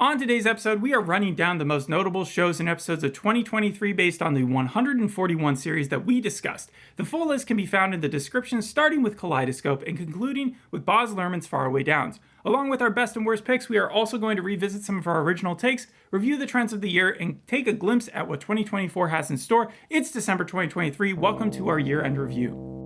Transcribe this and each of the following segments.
On today's episode, we are running down the most notable shows and episodes of 2023 based on the 141 series that we discussed. The full list can be found in the description, starting with Kaleidoscope and concluding with Baz Luhrmann's Faraway Downs. Along with our best and worst picks, we are also going to revisit some of our original takes, review the trends of the year, and take a glimpse at what 2024 has in store. It's December 2023. Welcome to our year-end review.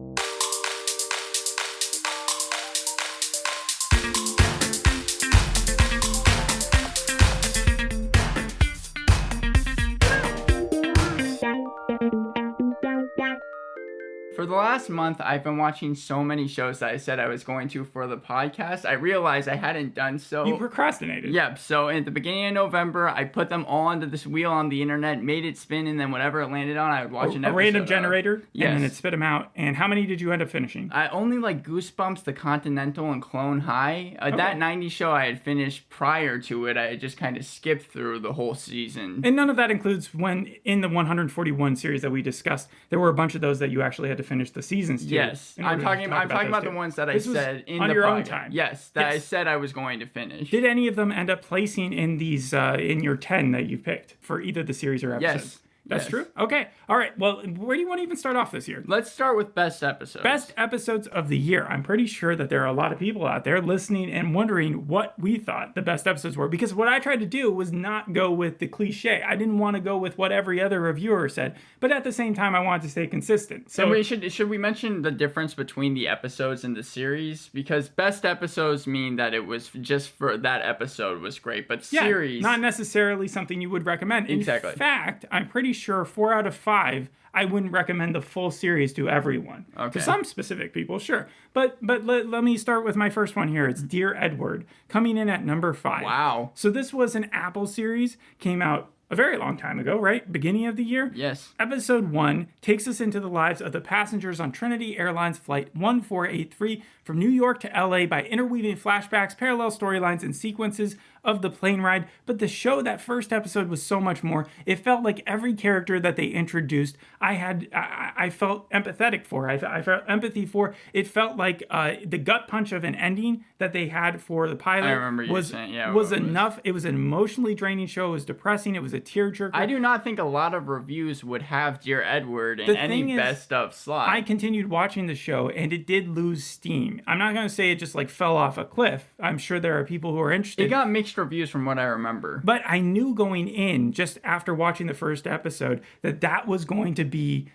For the last month, I've been watching so many shows that I said I was going to for the podcast. I realized I hadn't done so. You procrastinated. Yep. So at the beginning of November, I put them all onto this wheel on the internet, made it spin, and then whatever it landed on, I would watch an episode. A random generator? Yes. And then it spit them out. And how many did you end up finishing? I only like Goosebumps, The Continental, and Clone High. That 90s show I had finished prior to it. I had just kind of skipped through the whole season. And none of that includes when in the 141 series that we discussed, there were a bunch of those that you actually had to finish the seasons too. Yes, I'm talking about the ones that I said in the your podcast. Own time. Yes, that I said I was going to finish. Did any of them end up placing in these in your 10 that you picked for either the series or episodes? Yes. That's true? Okay. All right. Well, where do you want to even start off this year? Let's start with best episodes. Best episodes of the year. I'm pretty sure that there are a lot of people out there listening and wondering what we thought the best episodes were. Because what I tried to do was not go with the cliche. I didn't want to go with what every other reviewer said. But at the same time, I wanted to stay consistent. So should we mention the difference between the episodes and the series? Because best episodes mean that it was just for that episode was great. But series... not necessarily something you would recommend. Exactly. In fact, I'm pretty sure 4 out of 5, I wouldn't recommend the full series to everyone. Okay. To some specific people, sure. But let me start with my first one here. It's Dear Edward, coming in at number 5. Wow. So this was an Apple series, came out a very long time ago, right? Beginning of the year? Yes. Episode 1 takes us into the lives of the passengers on Trinity Airlines Flight 1483 from New York to LA by interweaving flashbacks, parallel storylines, and sequences of the plane ride. But the show, that first episode, was so much more. It felt like every character that they introduced, I felt empathetic for. I felt empathy for. It felt like the gut punch of an ending that they had for the pilot. I remember you saying, yeah. Was enough. It was an emotionally draining show. It was depressing. It was a tearjerker. I do not think a lot of reviews would have Dear Edward in any best of slot. I continued watching the show, and it did lose steam. I'm not going to say it just like fell off a cliff. I'm sure there are people who are interested. It got mixed reviews from what I remember. But I knew going in, just after watching the first episode, that was going to be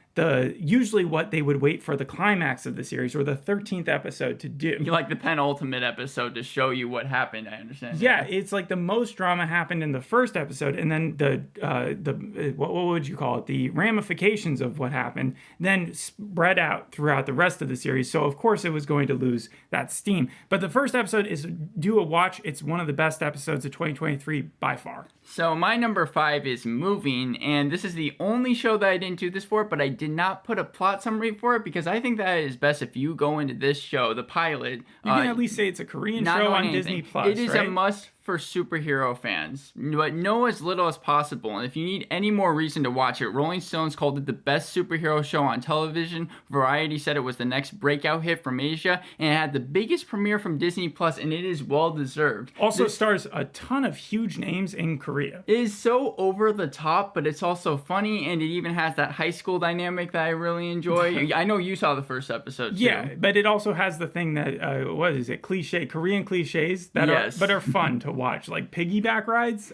usually what they would wait for the climax of the series or the 13th episode to do. You like the penultimate episode to show you what happened, I understand. Yeah, it's like the most drama happened in the first episode, and then the what would you call it? The ramifications of what happened then spread out throughout the rest of the series. So of course it was going to lose that steam. But the first episode is due a watch. It's one of the best episodes of 2023 by far. So my number 5 is Moving, and this is the only show that I didn't do this for, but I did not put a plot summary for it because I think that is best if you go into this show, the pilot. You can at least say it's a Korean show on Disney Plus. It is a must for superhero fans, but know as little as possible. And if you need any more reason to watch it, Rolling Stones called it the best superhero show on television. Variety said it was the next breakout hit from Asia, and it had the biggest premiere from Disney Plus, and it is well deserved. Also stars a ton of huge names in Korea. It is so over the top, but it's also funny, and it even has that high school dynamic that I really enjoy. I know you saw the first episode too. Yeah, but it also has the thing that what is it? Korean cliches that are fun to watch, like piggyback rides,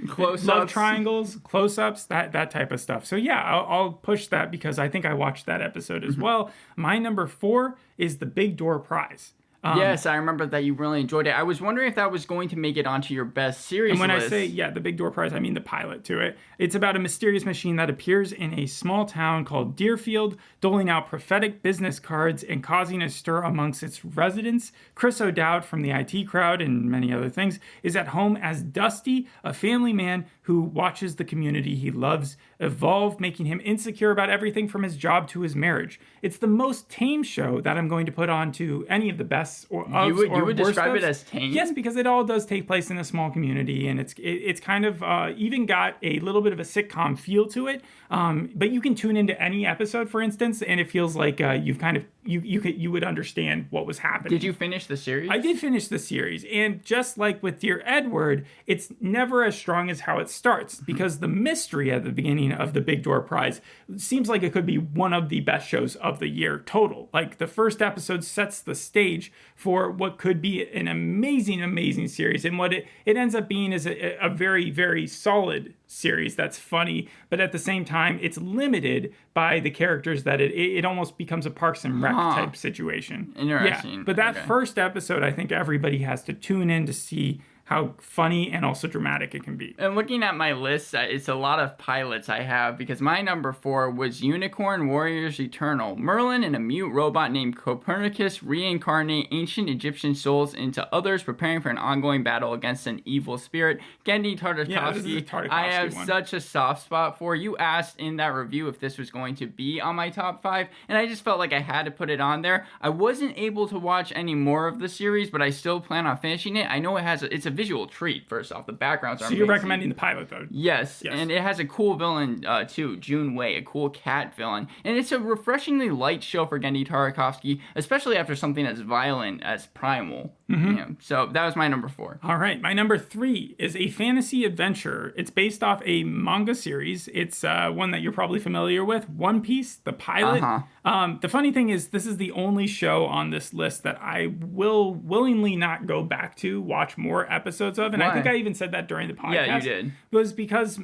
close-ups, love triangles, close-ups, that type of stuff. So yeah, I'll push that because I think I watched that episode as well. My number 4 is The Big Door Prize. Yes, I remember that you really enjoyed it. I was wondering if that was going to make it onto your best series And when list. I say, The Big Door Prize, I mean the pilot to it. It's about a mysterious machine that appears in a small town called Deerfield, doling out prophetic business cards and causing a stir amongst its residents. Chris O'Dowd from the IT crowd and many other things is at home as Dusty, a family man who watches the community he loves evolve, making him insecure about everything from his job to his marriage. It's the most tame show that I'm going to put on to any of the best or you would describe it as tame? Yes, because it all does take place in a small community, and it's kind of even got a little bit of a sitcom feel to it. But you can tune into any episode, for instance, and it feels like you've kind of you would understand what was happening. Did you finish the series? I did finish the series, and just like with Dear Edward, it's never as strong as how it starts, because the mystery at the beginning of the Big Door Prize seems like it could be one of the best shows of the year total. Like, the first episode sets the stage for what could be an amazing series, and what it ends up being is a very, very solid series that's funny, but at the same time it's limited by the characters that it almost becomes a Parks and Rec type situation. Interesting. Yeah, but that first episode, I think everybody has to tune in to see how funny and also dramatic it can be. And looking at my list, it's a lot of pilots I have, because my number 4 was Unicorn Warriors Eternal. Merlin and a mute robot named Copernicus reincarnate ancient Egyptian souls into others, preparing for an ongoing battle against an evil spirit. Genndy Tartakovsky, I have such a soft spot for. You asked in that review if this was going to be on my top 5, and I just felt like I had to put it on there. I wasn't able to watch any more of the series, but I still plan on finishing it. I know it's a visual treat. First off, the backgrounds are amazing. You're recommending the pilot, though? Yes, and it has a cool villain too, June Wei, a cool cat villain, and it's a refreshingly light show for Genndy Tartakovsky, especially after something as violent as Primal. So that was my number 4. All right, my number 3 is a fantasy adventure. It's based off a manga series. It's one that you're probably familiar with, One Piece, the pilot. The funny thing is, this is the only show on this list that I will willingly not go back to watch more episodes of, and Why? I think I even said that during the podcast. Yeah, you did. It was because,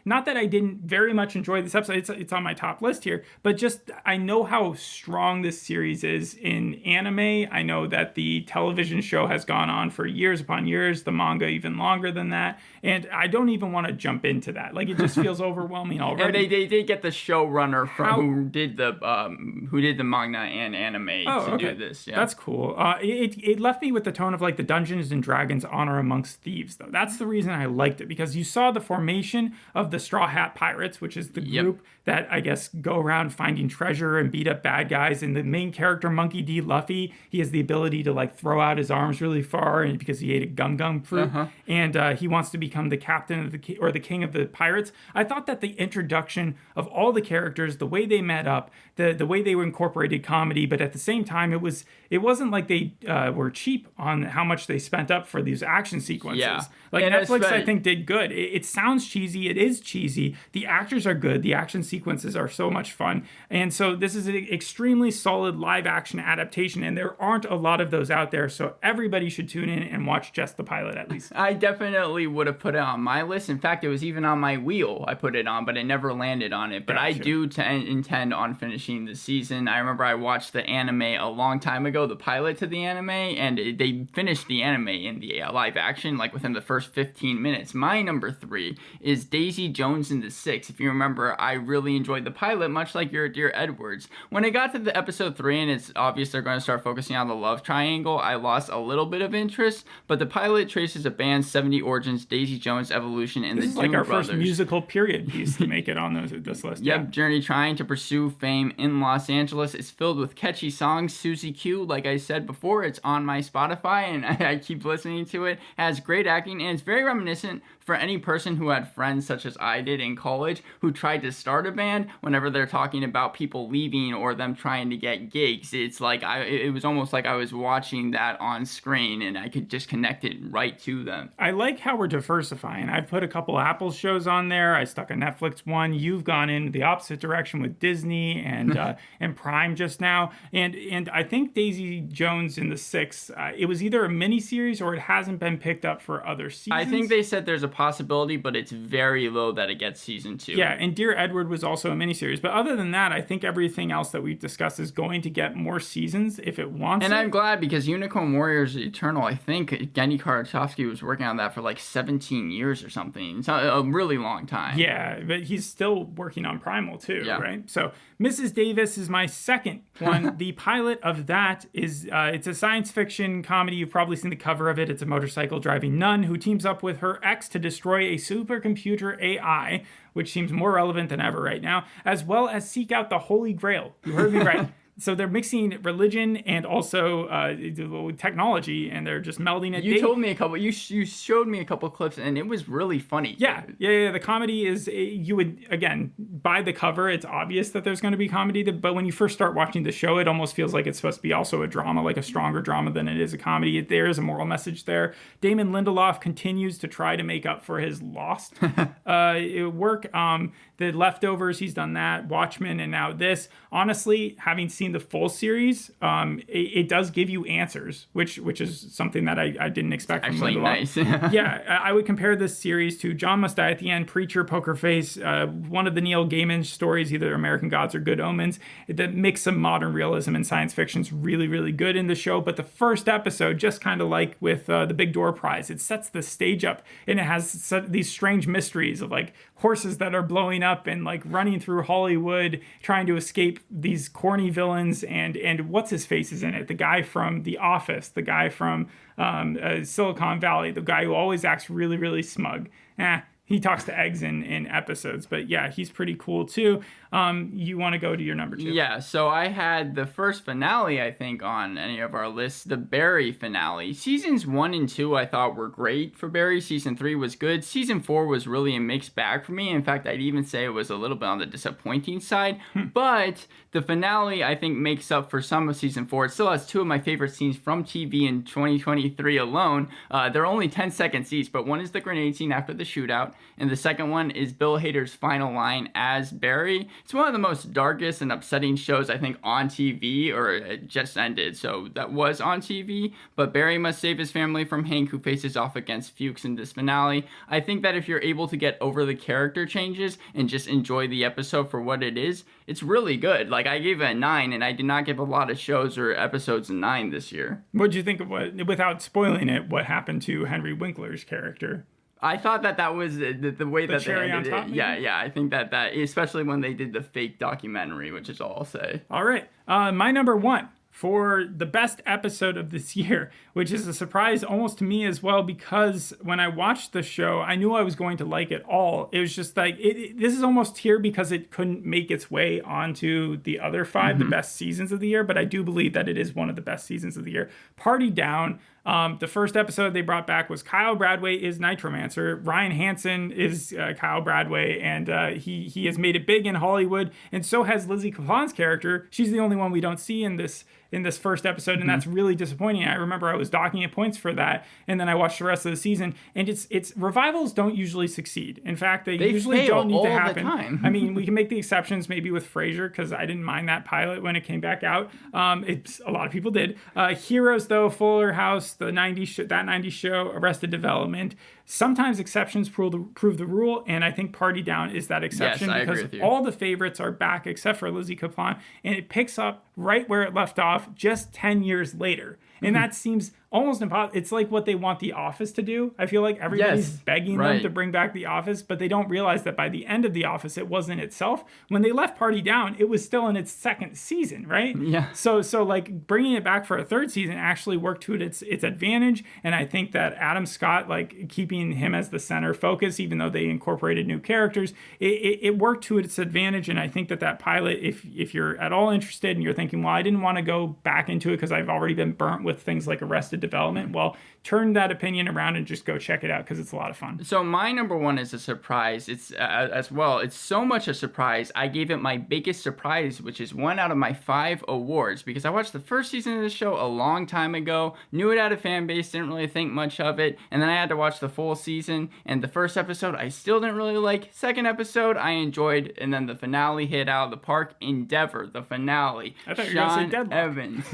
not that I didn't very much enjoy this episode, it's on my top list here, but just I know how strong this series is in anime. I know that the television show has gone on for years upon years, the manga even longer than that, and I don't even want to jump into that. Like, it just feels overwhelming already. And they did get the showrunner who did the manga and anime to do this. Yeah. That's cool. It left me with the tone of like the Dungeons and Dragons Honor Amongst Thieves, though. That's the reason I liked it, because you saw the formation of the Straw Hat Pirates, which is the group that I guess go around finding treasure and beat up bad guys. And the main character, Monkey D. Luffy, he has the ability to like throw out his arms really far, and because he ate a gum fruit, and he wants to become the captain of the king of the pirates. I thought that the introduction of all the characters, the way they met up, the way they were incorporated comedy, but at the same time it wasn't like they were cheap on how much they spent up for these action sequences. Yeah. Like, and Netflix, I think, did good. It sounds cheesy. It is cheesy. The actors are good. The action sequences are so much fun. And so this is an extremely solid live action adaptation, and there aren't a lot of those out there. So everybody should tune in and watch just the pilot at least. I definitely would have put it on my list. In fact, it was even on my wheel. I put it on, but it never landed on it. But gotcha. I do intend on finishing the season. I remember I watched the anime a long time ago, the pilot to the anime, and they finished the anime in the live action like within the first 15 minutes. My number 3 is Daisy Jones and the Six. If you remember, I really enjoyed the pilot, much like your Dear Edwards. When I got to the episode 3, and it's obvious they're going to start focusing on the love triangle, I lost a little bit of interest, but the pilot traces a band's 70 origins, Daisy Jones' evolution, and the Doom Brothers. This is like our first musical period piece to make it on this list. Yep, journey trying to pursue fame in Los Angeles. It's filled with catchy songs. Susie Q, like I said before, it's on my Spotify, and I keep listening to it. It has great acting, and it's very reminiscent for any person who had friends such as I did in college who tried to start a band. Whenever they're talking about people leaving or them trying to get gigs, it's like it was almost like I was watching that on screen, and I could just connect it right to them. I like how we're diversifying. I've put a couple Apple shows on there. I stuck a Netflix one. You've gone in the opposite direction with Disney and and Prime just now. And I think Daisy Jones and the Six, it was either a miniseries or it hasn't been picked up for other seasons. I think they said there's a possibility, but it's very low that it gets season 2. Yeah, and Dear Edward was also a miniseries. But other than that, I think everything else that we've discussed is going to get more seasons if it wants and it. I'm glad, because Unicorn Warriors Eternal, I think Genndy Tartakovsky was working on that for like 17 years or something. It's a really long time. Yeah, but he's still working on Primal too, right? So Mrs. Davis is my second one. The pilot of that is, it's a science fiction comedy. You've probably seen the cover of it. It's a motorcycle driving nun who teams up with her ex to destroy a supercomputer AI, which seems more relevant than ever right now, as well as seek out the Holy Grail. You heard me right. So they're mixing religion and also technology, and they're just melding it. You told me a couple. You showed me a couple clips, and it was really funny. Yeah. The comedy is, you would, again, by the cover, it's obvious that there's going to be comedy. But when you first start watching the show, it almost feels like it's supposed to be also a drama, like a stronger drama than it is a comedy. There is a moral message there. Damon Lindelof continues to try to make up for his lost work. The Leftovers, he's done that. Watchmen, and now this. Honestly, having seen the full series, it does give you answers, which is something that I didn't expect from Lindelof. Nice. Yeah, I would compare this series to John Must Die at the End, Preacher, Poker Face, one of the Neil Gaiman stories, either American Gods or Good Omens. The mix of modern realism and science fiction is really, really good in the show. But the first episode, just kind of like with the Big Door Prize, it sets the stage up, and it has these strange mysteries of like horses that are blowing up and like running through Hollywood trying to escape these corny villains, and what's his face is in it, the guy from The Office, the guy from Silicon Valley, the guy who always acts really, really smug. He talks to eggs in episodes, but yeah, he's pretty cool too. You want to go to your number 2? Yeah, so I had the first finale, I think, on any of our lists, the Barry finale. Seasons 1 and 2 I thought were great for Barry. Season 3 was good. Season 4 was really a mixed bag for me. In fact, I'd even say it was a little bit on the disappointing side. But the finale, I think, makes up for some of Season 4. It still has 2 of my favorite scenes from TV in 2023 alone. They're only 10 seconds each, but one is the grenade scene after the shootout, and the second one is Bill Hader's final line as Barry. It's one of the most darkest and upsetting shows, I think, on TV, or it just ended, so that was on TV. But Barry must save his family from Hank, who faces off against Fuchs in this finale. I think that if you're able to get over the character changes and just enjoy the episode for what it is, it's really good. Like, I gave it a 9, and I did not give a lot of shows or episodes a 9 this year. What did you think of without spoiling it, what happened to Henry Winkler's character? I thought that was the way that cherry they ended on top, it. Yeah, I think that especially when they did the fake documentary, which is all I'll say. All right, my number 1 for the best episode of this year, which is a surprise almost to me as well, because when I watched the show, I knew I was going to like it all. It was just like, this is almost here because it couldn't make its way onto the other 5, the best seasons of the year, but I do believe that it is one of the best seasons of the year. Party Down. The first episode they brought back was Kyle Bradway is Nitromancer. Ryan Hansen is Kyle Bradway, and he has made it big in Hollywood, and so has Lizzie Kaplan's character. She's the only one we don't see in this first episode, and that's really disappointing. I remember I was docking at points for that, and then I watched the rest of the season, and it's revivals don't usually succeed. In fact, they usually don't need to happen. I mean, we can make the exceptions maybe with Frasier, because I didn't mind that pilot when it came back out. A lot of people did. Heroes, though, Fuller House, the 90s show, Arrested Development. Sometimes exceptions prove the rule, and I think Party Down is that exception, yes, because all the favorites are back except for Lizzie Kaplan, and it picks up right where it left off just 10 years later. And that seems almost impossible. It's like what they want The Office to do. I feel like everybody's begging them to bring back The Office, but they don't realize that by the end of The Office, it wasn't itself. When they left Party Down, it was still in its second season, right? Yeah. So like bringing it back for a third season actually worked to its advantage. And I think that Adam Scott, like keeping him as the center focus, even though they incorporated new characters, it worked to its advantage. And I think that pilot, if you're at all interested and you're thinking, well, I didn't want to go back into it because I've already been burnt with things like Arrested Development, well, turn that opinion around and just go check it out, because it's a lot of fun. So my number 1 is a surprise. It's as well. It's so much a surprise. I gave it my biggest surprise, which is 1 out of my 5 awards, because I watched the first season of the show a long time ago, knew it had a fan base, didn't really think much of it, and then I had to watch the full season, and the first episode I still didn't really like. Second episode I enjoyed, and then the finale hit out of the park. Endeavour, the finale. I thought you were going to say Deadlock. Evans.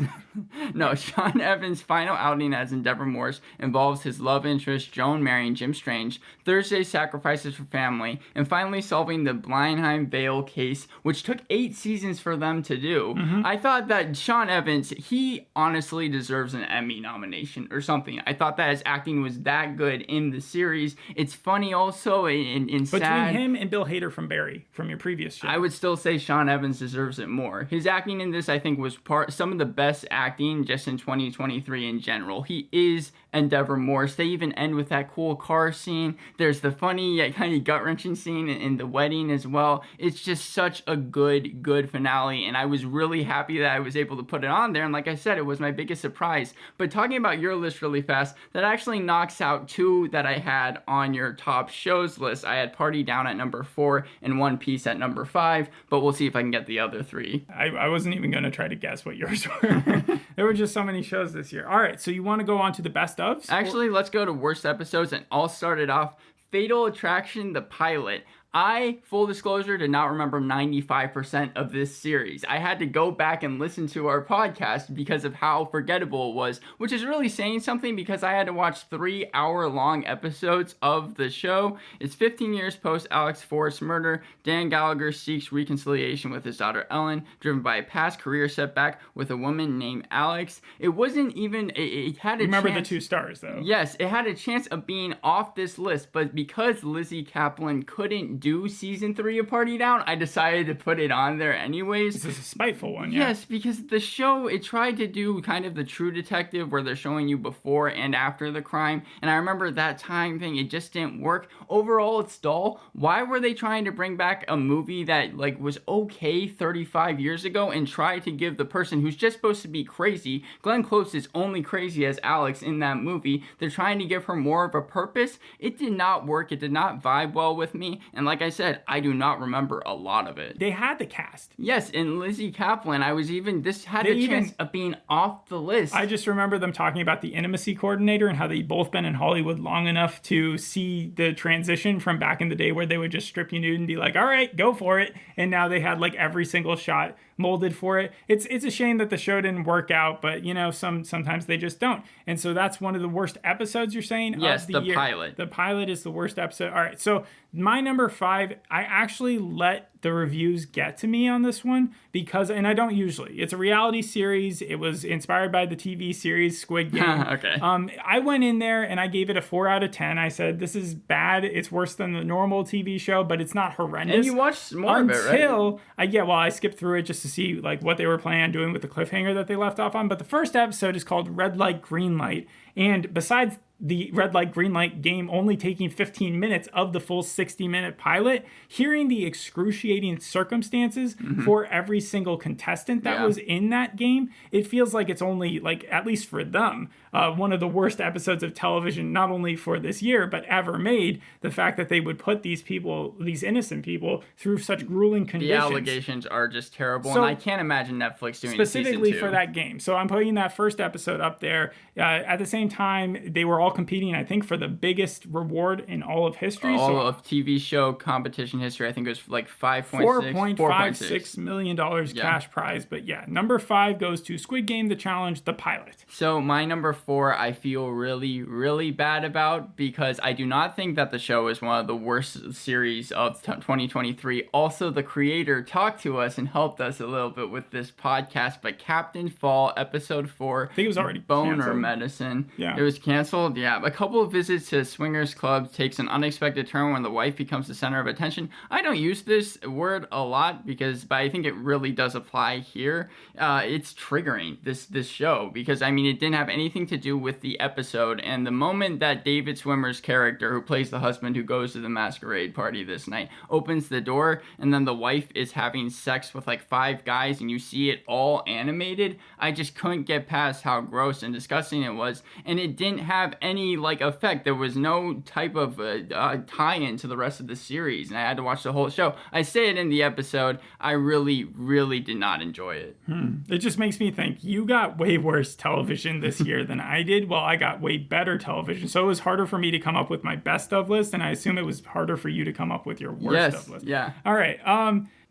No, Sean Evans' final outing as Endeavour Morse involves his love interest, Joan, marrying Jim Strange, Thursday's sacrifices for family, and finally solving the Blindheim Vale case, which took 8 seasons for them to do. I thought that Sean Evans, he honestly deserves an Emmy nomination or something. I thought that his acting was that good in the series. It's funny also in sad. Between him and Bill Hader from Barry, from your previous show. I would still say Sean Evans deserves it more. His acting in this, I think, was some of the best acting just in 2023 in general. He is Endeavour Morse. They even end with that cool car scene. There's the funny yet kind of gut-wrenching scene in the wedding as well. It's just such a good finale, and I was really happy that I was able to put it on there, and like I said, it was my biggest surprise. But talking about your list really fast, that actually knocks out 2 that I had on your top shows list. I had Party Down at number 4 and One Piece at number 5, but we'll see if I can get the other 3. I wasn't even going to try to guess what yours were. There were just so many shows this year. All right, so you want to go on to the best ofs? Actually, let's go to worst episodes, and I'll start it off. Fatal Attraction, the pilot. I, full disclosure, did not remember 95% of this series. I had to go back and listen to our podcast because of how forgettable it was, which is really saying something because I had to watch 3-hour-long episodes of the show. It's 15 years post Alex Forrest's murder. Dan Gallagher seeks reconciliation with his daughter Ellen, driven by a past career setback with a woman named Alex. It wasn't even, it had a Remember chance. the 2 stars, though. Yes, it had a chance of being off this list, but because Lizzie Kaplan couldn't do season 3 of Party Down, I decided to put it on there anyways. This is a spiteful one, yeah. Yes, because the show, it tried to do kind of the True Detective where they're showing you before and after the crime, and I remember that time thing, it just didn't work. Overall, it's dull. Why were they trying to bring back a movie that like was okay 35 years ago and try to give the person who's just supposed to be crazy, Glenn Close is only crazy as Alex in that movie, they're trying to give her more of a purpose? It did not work. It did not vibe well with me, and like I said, I do not remember a lot of it. They had the cast. Yes, and Lizzie Kaplan, this had a chance of being off the list. I just remember them talking about the intimacy coordinator and how they'd both been in Hollywood long enough to see the transition from back in the day where they would just strip you nude and be like, all right, go for it. And now they had like every single shot molded for it. It's a shame that the show didn't work out, but you know, sometimes they just don't. And so that's one of the worst episodes, you're saying? Yes, of the the year. pilot. The pilot is the worst episode. All right, so my number 5, I actually let the reviews get to me on this one because, and I don't usually, it's a reality series. It was inspired by the TV series Squid Game. Okay. I went in there and I gave it a 4 out of 10. I said, this is bad. It's worse than the normal TV show, but it's not horrendous. And you watched more of it, right? Until, I skipped through it just to see like what they were planning on doing with the cliffhanger that they left off on. But the first episode is called Red Light, Green Light. And besides the red light, green light game only taking 15 minutes of the full 60-minute pilot, hearing the excruciating circumstances for every single contestant that was in that game, it feels like it's only, like, at least for them, one of the worst episodes of television, not only for this year, but ever made. The fact that they would put these people, these innocent people, through such grueling conditions. The allegations are just terrible, and I can't imagine Netflix doing specifically season 2. for that game. So I'm putting that first episode up there. At the same time, they were all competing, I think, for the biggest reward in all of history. All of TV show competition history. I think it was like $4.56 million cash prize. But yeah, number 5 goes to Squid Game, The Challenge, the pilot. So my number 4, I feel really, really bad about because I do not think that the show is one of the worst series of 2023. Also, the creator talked to us and helped us a little bit with this podcast, but Captain Fall, episode 4, I think it was already Boner canceled. Medicine. Yeah. It was canceled. Yeah. A couple of visits to swingers club takes an unexpected turn when the wife becomes the center of attention. I don't use this word a lot but I think it really does apply here. It's triggering, this show, because I mean, it didn't have anything to do with the episode, and the moment that David Swimmer's character, who plays the husband who goes to the masquerade party this night, opens the door, and then the wife is having sex with like 5 guys, and you see it all animated, I just couldn't get past how gross and disgusting it was, and it didn't have any like effect. There was no type of tie-in to the rest of the series, and I had to watch the whole show. I say it in the episode, I really, really did not enjoy it. It just makes me think, you got way worse television this year than I did. Well, I got way better television. So it was harder for me to come up with my best of list, and I assume it was harder for you to come up with your worst of list. Yeah. All right.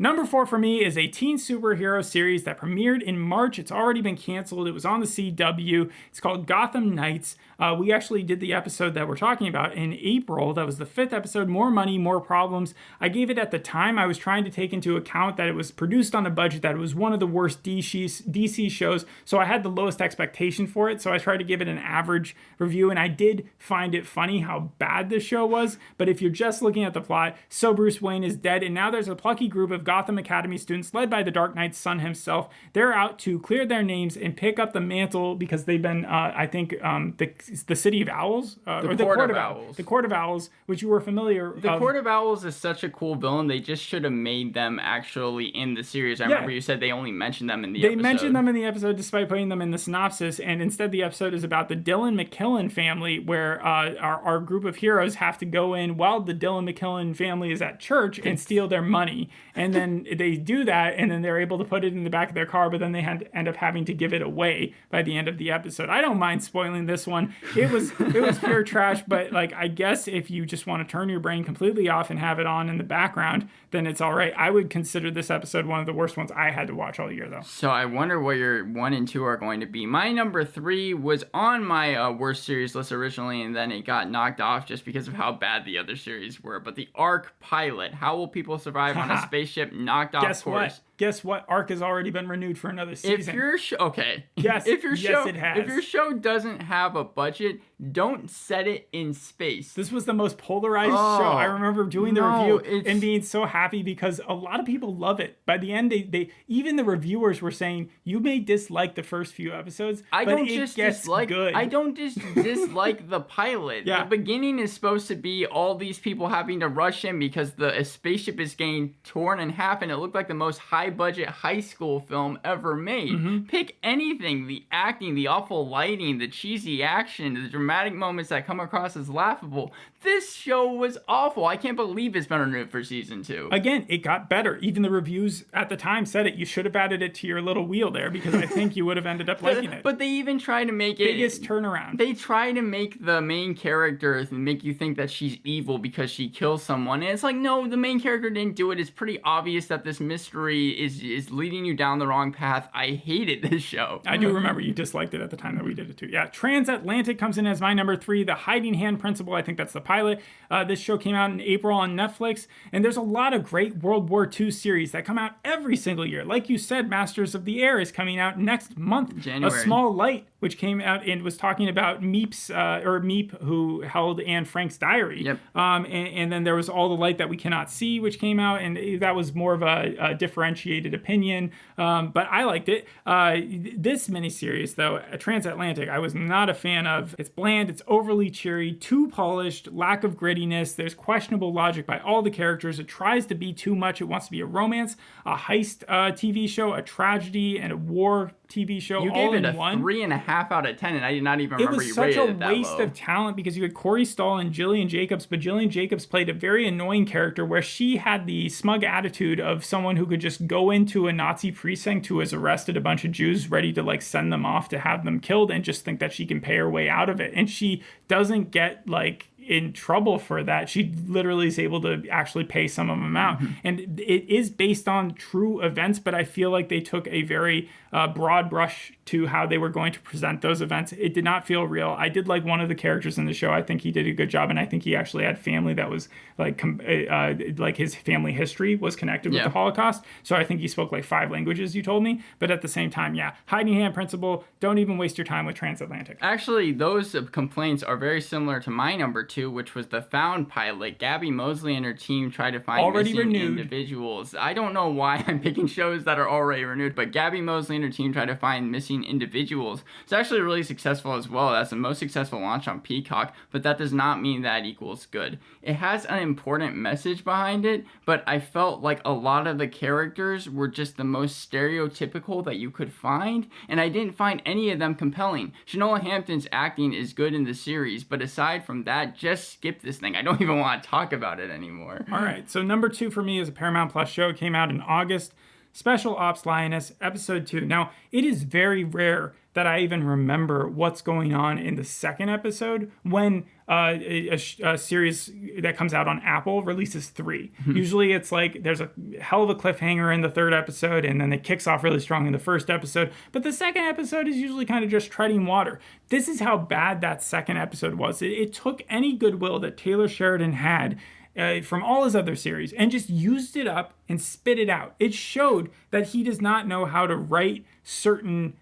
Number 4 for me is a teen superhero series that premiered in March. It's already been canceled. It was on the CW. It's called Gotham Knights. We actually did the episode that we're talking about in April. That was the 5th episode, More Money, More Problems. I gave it at the time. I was trying to take into account that it was produced on a budget, that it was one of the worst DC shows, so I had the lowest expectation for it, so I tried to give it an average review, and I did find it funny how bad the show was. But if you're just looking at the plot, so Bruce Wayne is dead, and now there's a plucky group of Gotham Academy students led by the Dark Knight's son himself. They're out to clear their names and pick up the mantle because they've been, the City of Owls? Or the Court of Owls. The Court of Owls, which you were familiar The Court of Owls is such a cool villain. They just should have made them actually in the series. I remember you said they only mentioned them in the episode. They mentioned them in the episode despite putting them in the synopsis, and instead the episode is about the Dylan McKillen family, where our group of heroes have to go in while the Dylan McKillen family is at church and steal their money. And then they do that, and then they're able to put it in the back of their car, but then they end up having to give it away by the end of the episode. I don't mind spoiling this one. It was pure trash, but like, I guess if you just want to turn your brain completely off and have it on in the background, then it's all right. I would consider this episode one of the worst ones I had to watch all year, though. So I wonder what your 1 and 2 are going to be. My number 3 was on my worst series list originally, and then it got knocked off just because of how bad the other series were. But the Ark pilot, How Will People Survive on a Spaceship, knocked off course. Guess what? Ark has already been renewed for another season. If your show, okay. Yes, if your show, it has. If your show doesn't have a budget, don't set it in space. This was the most polarized show. I remember doing the review and being so happy because a lot of people love it. By the end, they even the reviewers were saying, you may dislike the first few episodes, I but don't it just gets dislike. good. I don't just dislike the pilot. Yeah. The beginning is supposed to be all these people having to rush in because the spaceship is getting torn in half, and it looked like the most high-budget high school film ever made. Mm-hmm. Pick anything: the acting, the awful lighting, the cheesy action, the dramatic moments that come across as laughable. This show was awful. I can't believe it's been renewed for season 2. Again, it got better. Even the reviews at the time said it. You should have added it to your little wheel there because I think you would have ended up liking it. But they even try to make biggest turnaround. They try to make the main character and make you think that she's evil because she kills someone. And it's like, no, the main character didn't do it. It's pretty obvious that this mystery is leading you down the wrong path. I hated this show. I do remember you disliked it at the time that we did it too. Yeah, Transatlantic comes in as my number 3. The Hiding Hand Principle, I think that's the pilot. This show came out in April on Netflix, and there's a lot of great World War II series that come out every single year. Like you said, Masters of the Air is coming out next month. January. A Small Light, which came out and was talking about Meep, who held Anne Frank's diary. Yep. And then there was All the Light That We Cannot See, which came out, and that was more of a differentiated opinion. But I liked it. This miniseries, though, Transatlantic, I was not a fan of. It's bland, it's overly cheery, too polished, lack of grittiness. There's questionable logic by all the characters. It tries to be too much. It wants to be a romance, a heist TV show, a tragedy, and a war TV show you all gave it in one. 3.5 out of 10, and I did not even remember you rated it that low. It was such a waste of talent because you had Corey Stoll and Gillian Jacobs, but Gillian Jacobs played a very annoying character where she had the smug attitude of someone who could just go into a Nazi precinct who has arrested a bunch of Jews ready to like send them off to have them killed and just think that she can pay her way out of it. And she doesn't get like in trouble for that. She literally is able to actually pay some of them out. Mm-hmm. And it is based on true events, but I feel like they took a very broad brush to how they were going to present those events. It did not feel real. I did like one of the characters in the show. I think he did a good job, and I think he actually had family that was like his family history was connected with the Holocaust. So I think he spoke like 5 languages, you told me. But at the same time, Hiding Hand Principle, don't even waste your time with Transatlantic. Actually, those complaints are very similar to my number 2, which was the Found pilot. Gabby Mosley and her team tried to find missing individuals. I don't know why I'm picking shows that are already renewed, but Gabby Mosley and her team tried to find missing individuals. It's actually really successful as well. That's the most successful launch on Peacock, but that does not mean that equals good. It has an important message behind it, but I felt like a lot of the characters were just the most stereotypical that you could find, and I didn't find any of them compelling. Shanola Hampton's acting is good in the series, but aside from that, just skip this thing. I don't even want to talk about it anymore. All right, so number 2 for me is a Paramount Plus show. It came out in August. Special Ops Lioness, Episode 2. Now, it is very rare that I even remember what's going on in the second episode when a series that comes out on Apple releases 3. Usually it's like there's a hell of a cliffhanger in the third episode, and then it kicks off really strong in the first episode. But the second episode is usually kind of just treading water. This is how bad that second episode was. It took any goodwill that Taylor Sheridan had from all his other series and just used it up and spit it out. It showed that he does not know how to write certain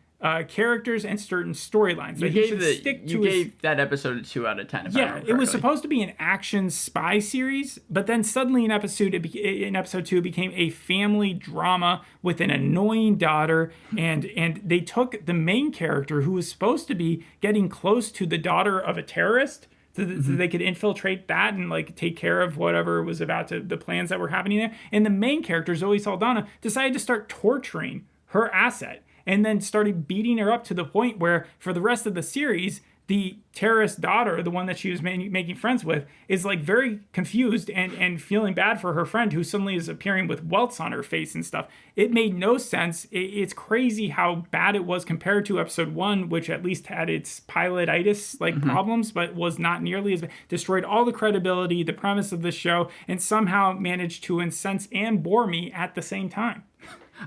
characters and certain storylines. You gave that episode a 2 out of 10. Yeah, it was supposed to be an action spy series, but then suddenly in episode 2 it became a family drama with an annoying daughter, and they took the main character who was supposed to be getting close to the daughter of a terrorist, so they could infiltrate that and like take care of whatever was about to the plans that were happening there. And the main character, Zoe Saldana, decided to start torturing her asset, and then started beating her up to the point where for the rest of the series, the terrorist daughter, the one that she was making friends with, is like very confused and feeling bad for her friend who suddenly is appearing with welts on her face and stuff. It made no sense. It's crazy how bad it was compared to episode 1, which at least had its pilotitis problems, but was not nearly as bad. Destroyed all the credibility, the premise of the show, and somehow managed to incense and bore me at the same time.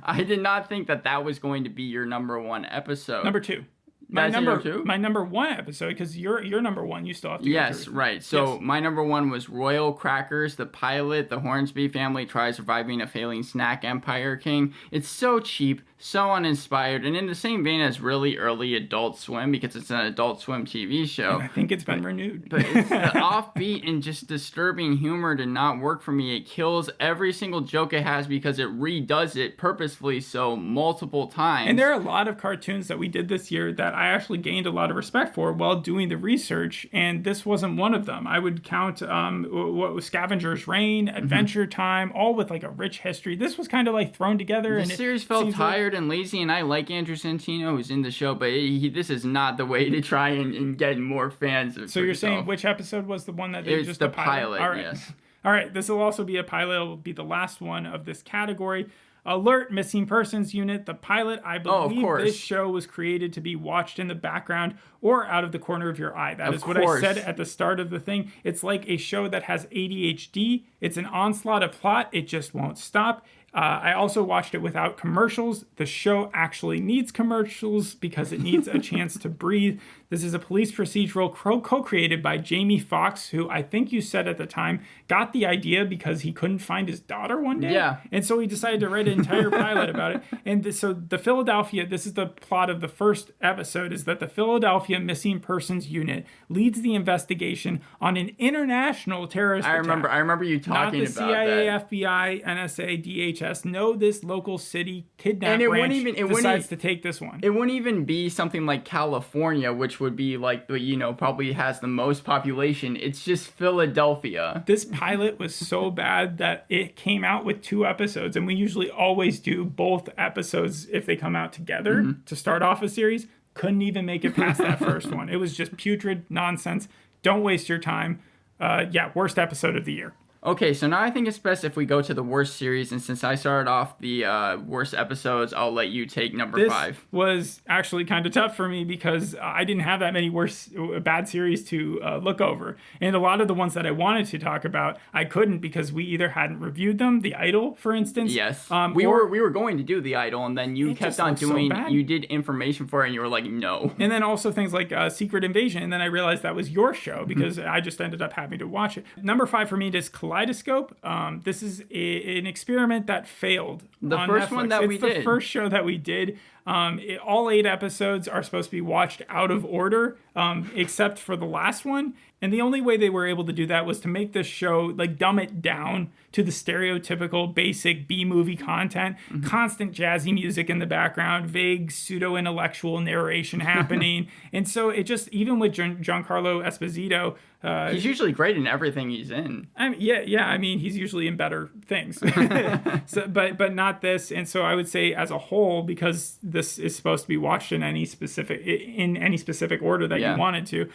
I did not think that was going to be your number 1 episode. Number 2. My number 1 episode, because your number 1, you still have to Yes, right. So yes. My number 1 was Royal Crackers, the pilot. The Hornsby family tries surviving a failing snack empire king. It's so cheap, so uninspired, and in the same vein as really early Adult Swim, because it's an Adult Swim TV show. And I think it's been renewed. But it's the offbeat and just disturbing humor did not work for me. It kills every single joke it has because it redoes it purposefully so multiple times. And there are a lot of cartoons that we did this year that I actually gained a lot of respect for while doing the research, and this wasn't one of them. I would count what was Scavenger's Reign, Adventure Time, all with like a rich history. This was kind of like thrown together. The series felt tired and lazy, and I like Andrew Santino, who's in the show, but this is not the way to try and get more fans. So you're saying which episode was the one that they just the pilot? All right. Yes. All right, this will also be a pilot. It will be the last one of this category. Alert, Missing Persons Unit, the pilot. I believe this show was created to be watched in the background or out of the corner of your eye. That is what I said at the start of the thing. It's like a show that has ADHD. It's an onslaught of plot. It just won't stop. I also watched it without commercials. The show actually needs commercials because it needs a chance to breathe. This is a police procedural co-created by Jamie Foxx, who I think you said at the time got the idea because he couldn't find his daughter one day. Yeah. And so he decided to write an entire pilot about it. And so the Philadelphia, this is the plot of the first episode, is that the Philadelphia Missing Persons Unit leads the investigation on an international terrorist attack. I remember you talking about that. Not the CIA, FBI, NSA, DHS. No, this local city kidnap branch decides to take this one. It wouldn't even be something like California, which would be like, probably has the most population. It's just Philadelphia. This pilot was so bad that it came out with 2 episodes, and we usually always do both episodes if they come out together to start off a series. Couldn't even make it past that first one. It was just putrid nonsense. Don't waste your time. Worst episode of the year. Okay, so now I think it's best if we go to the worst series, and since I started off the worst episodes, I'll let you take number 5. This was actually kind of tough for me because I didn't have that many bad series to look over. And a lot of the ones that I wanted to talk about, I couldn't because we either hadn't reviewed them, The Idol, for instance. Yes, we were going to do The Idol, and then you kept on doing, you did information for it, and you were like, no. And then also things like Secret Invasion, and then I realized that was your show because I just ended up having to watch it. Number 5 for me is Kaleidoscope. This is an experiment that failed. The first Netflix. one that we did. It's the first show that we did. All 8 episodes are supposed to be watched out of order, except for the last one. And the only way they were able to do that was to make this show, dumb it down to the stereotypical basic B-movie content, constant jazzy music in the background, vague pseudo-intellectual narration happening. And so it just, even with Giancarlo Esposito, he's usually great in everything he's in. He's usually in better things. But not this. And so I would say as a whole, because this is supposed to be watched in any specific order that you you wanted to.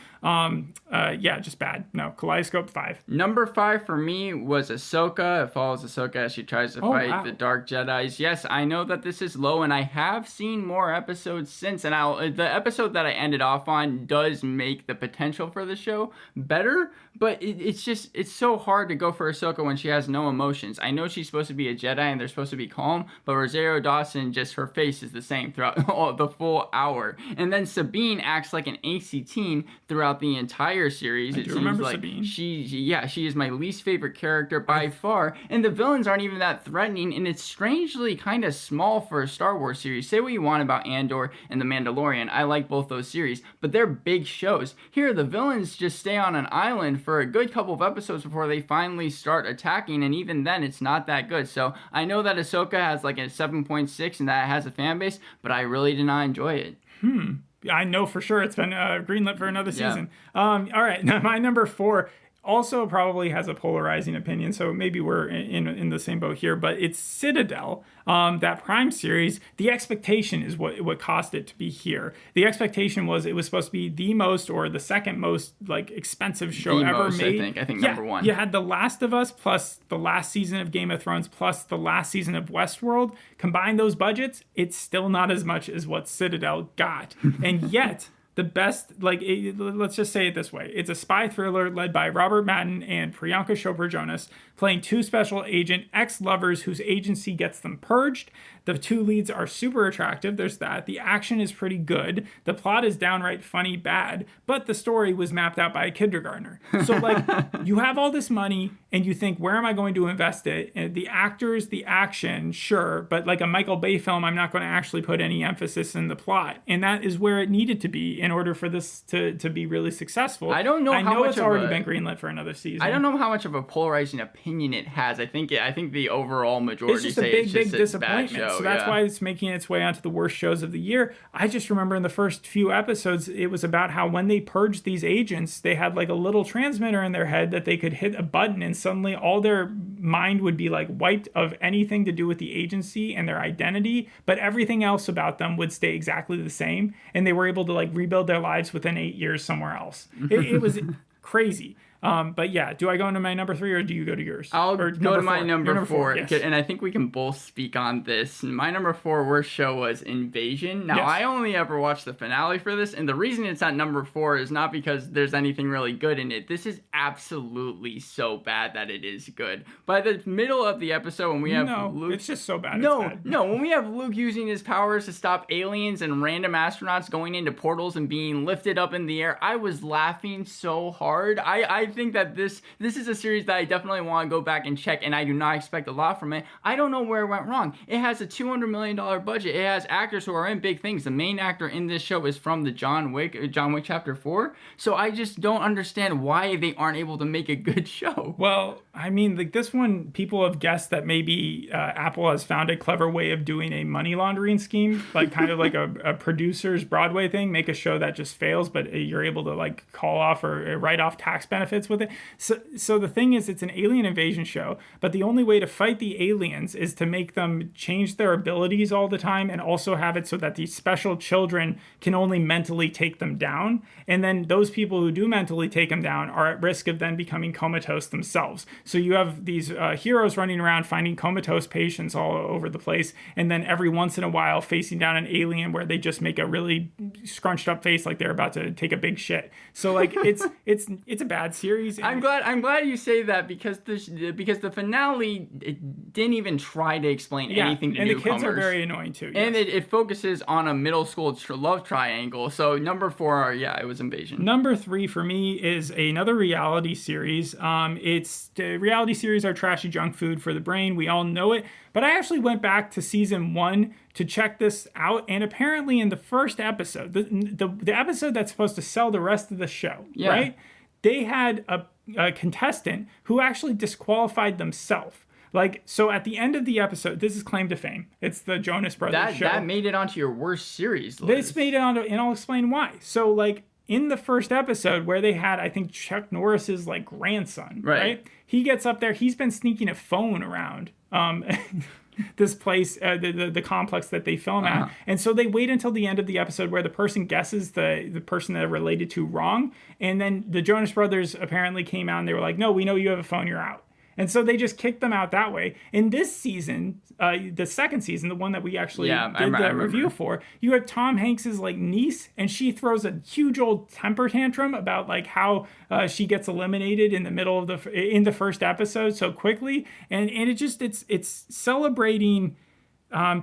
Just bad. No, Kaleidoscope 5. Number 5 for me was Ahsoka. It follows Ahsoka as she tries to fight the Dark Jedis. Yes, I know that this is low, and I have seen more episodes since. And the episode that I ended off on does make the potential for the show better, but it's so hard to go for Ahsoka when she has no emotions. I know she's supposed to be a Jedi and they're supposed to be calm, but Rosario Dawson, just her face is the same throughout the full hour. And then Sabine acts like an angsty teen throughout the entire series. It seems like Sabine. She is my least favorite character by far, and the villains aren't even that threatening, and it's strangely kind of small for a Star Wars series. Say what you want about Andor and The Mandalorian, I like both those series, but they're big shows. Here, the villains just stay on an island for a good couple of episodes before they finally start attacking, and even then, it's not that good. So I know that Ahsoka has like a 7.6 and that it has a fan base, but I really did not enjoy it. I know for sure it's been greenlit for another season. All right, now my number 4 also probably has a polarizing opinion, so maybe we're in the same boat here, but it's Citadel, that Prime series. The expectation is what caused it to be here. The expectation was it was supposed to be the most or the second most like expensive show ever made. I think number 1. You had The Last of Us plus the last season of Game of Thrones plus the last season of Westworld. Combine those budgets, it's still not as much as what Citadel got. And yet the best, let's just say it this way. It's a spy thriller led by Robert Madden and Priyanka Chopra Jonas, playing 2 special agent ex-lovers whose agency gets them purged. The 2 leads are super attractive. There's that. The action is pretty good. The plot is downright funny bad, but the story was mapped out by a kindergartner. So, you have all this money, and you think, where am I going to invest it? And the actors, the action, sure, but like a Michael Bay film, I'm not going to actually put any emphasis in the plot. And that is where it needed to be in order for this to be really successful. I don't know how much it's already been greenlit for another season. I don't know how much of a polarizing opinion it has. I think the overall majority it's just say a big disappointment. Bad show. So that's why it's making its way onto the worst shows of the year. I just remember in the first few episodes, it was about how when they purged these agents, they had like a little transmitter in their head that they could hit a button and suddenly all their mind would be like wiped of anything to do with the agency and their identity, but everything else about them would stay exactly the same, and they were able to like rebuild their lives within 8 years somewhere else. It was crazy. But yeah, do I go into my number 3 or do you go to yours? I'll go to my number 4, yes. And I think we can both speak on this. My number 4 worst show was Invasion. Now, yes. I only ever watched the finale for this, and the reason it's at number 4 is not because there's anything really good in it. This is absolutely so bad that it is good. By the middle of the episode, when we have Luke... it's just so bad. No, when we have Luke using his powers to stop aliens and random astronauts going into portals and being lifted up in the air, I was laughing so hard. I think that this is a series that I definitely want to go back and check, and I do not expect a lot from it. I don't know where it went wrong. It has a $200 million budget. It has actors who are in big things. The main actor in this show is from the John Wick Chapter 4. So I just don't understand why they aren't able to make a good show. Well, I mean, like this one, people have guessed that maybe Apple has found a clever way of doing a money laundering scheme, like kind of like a producer's Broadway thing, make a show that just fails, but you're able to like call off or write off tax benefits with it. So the thing is, it's an alien invasion show, but the only way to fight the aliens is to make them change their abilities all the time and also have it so that these special children can only mentally take them down. And then those people who do mentally take them down are at risk of then becoming comatose themselves. So you have these heroes running around finding comatose patients all over the place, and then every once in a while facing down an alien where they just make a really scrunched up face like they're about to take a big shit. So like it's a bad series. I'm glad you say that because the finale didn't even try to explain anything to and newcomers. The kids are very annoying too. Yes. And it focuses on a middle school love triangle. So number 4, it was Invasion. Number 3 for me is another reality series. The reality series are trashy junk food for the brain. We all know it. But I actually went back to season 1 to check this out, and apparently in the first episode, the episode that's supposed to sell the rest of the show, right? They had a contestant who actually disqualified themselves. So at the end of the episode, this is claim to fame. It's the Jonas Brothers show. That made it onto your worst series list. This made it onto, and I'll explain why. So in the first episode where they had, I think, Chuck Norris's grandson, right? He gets up there. He's been sneaking a phone around. this place, the complex that they film at. And so they wait until the end of the episode where the person guesses the person that they're related to wrong. And then the Jonas Brothers apparently came out and they were like, no, we know you have a phone, you're out. And so they just kicked them out that way. In this season, the second season, the one that we actually did the review for, you have Tom Hanks's like niece, and she throws a huge old temper tantrum about like how she gets eliminated in the middle of the first episode so quickly, and it's celebrating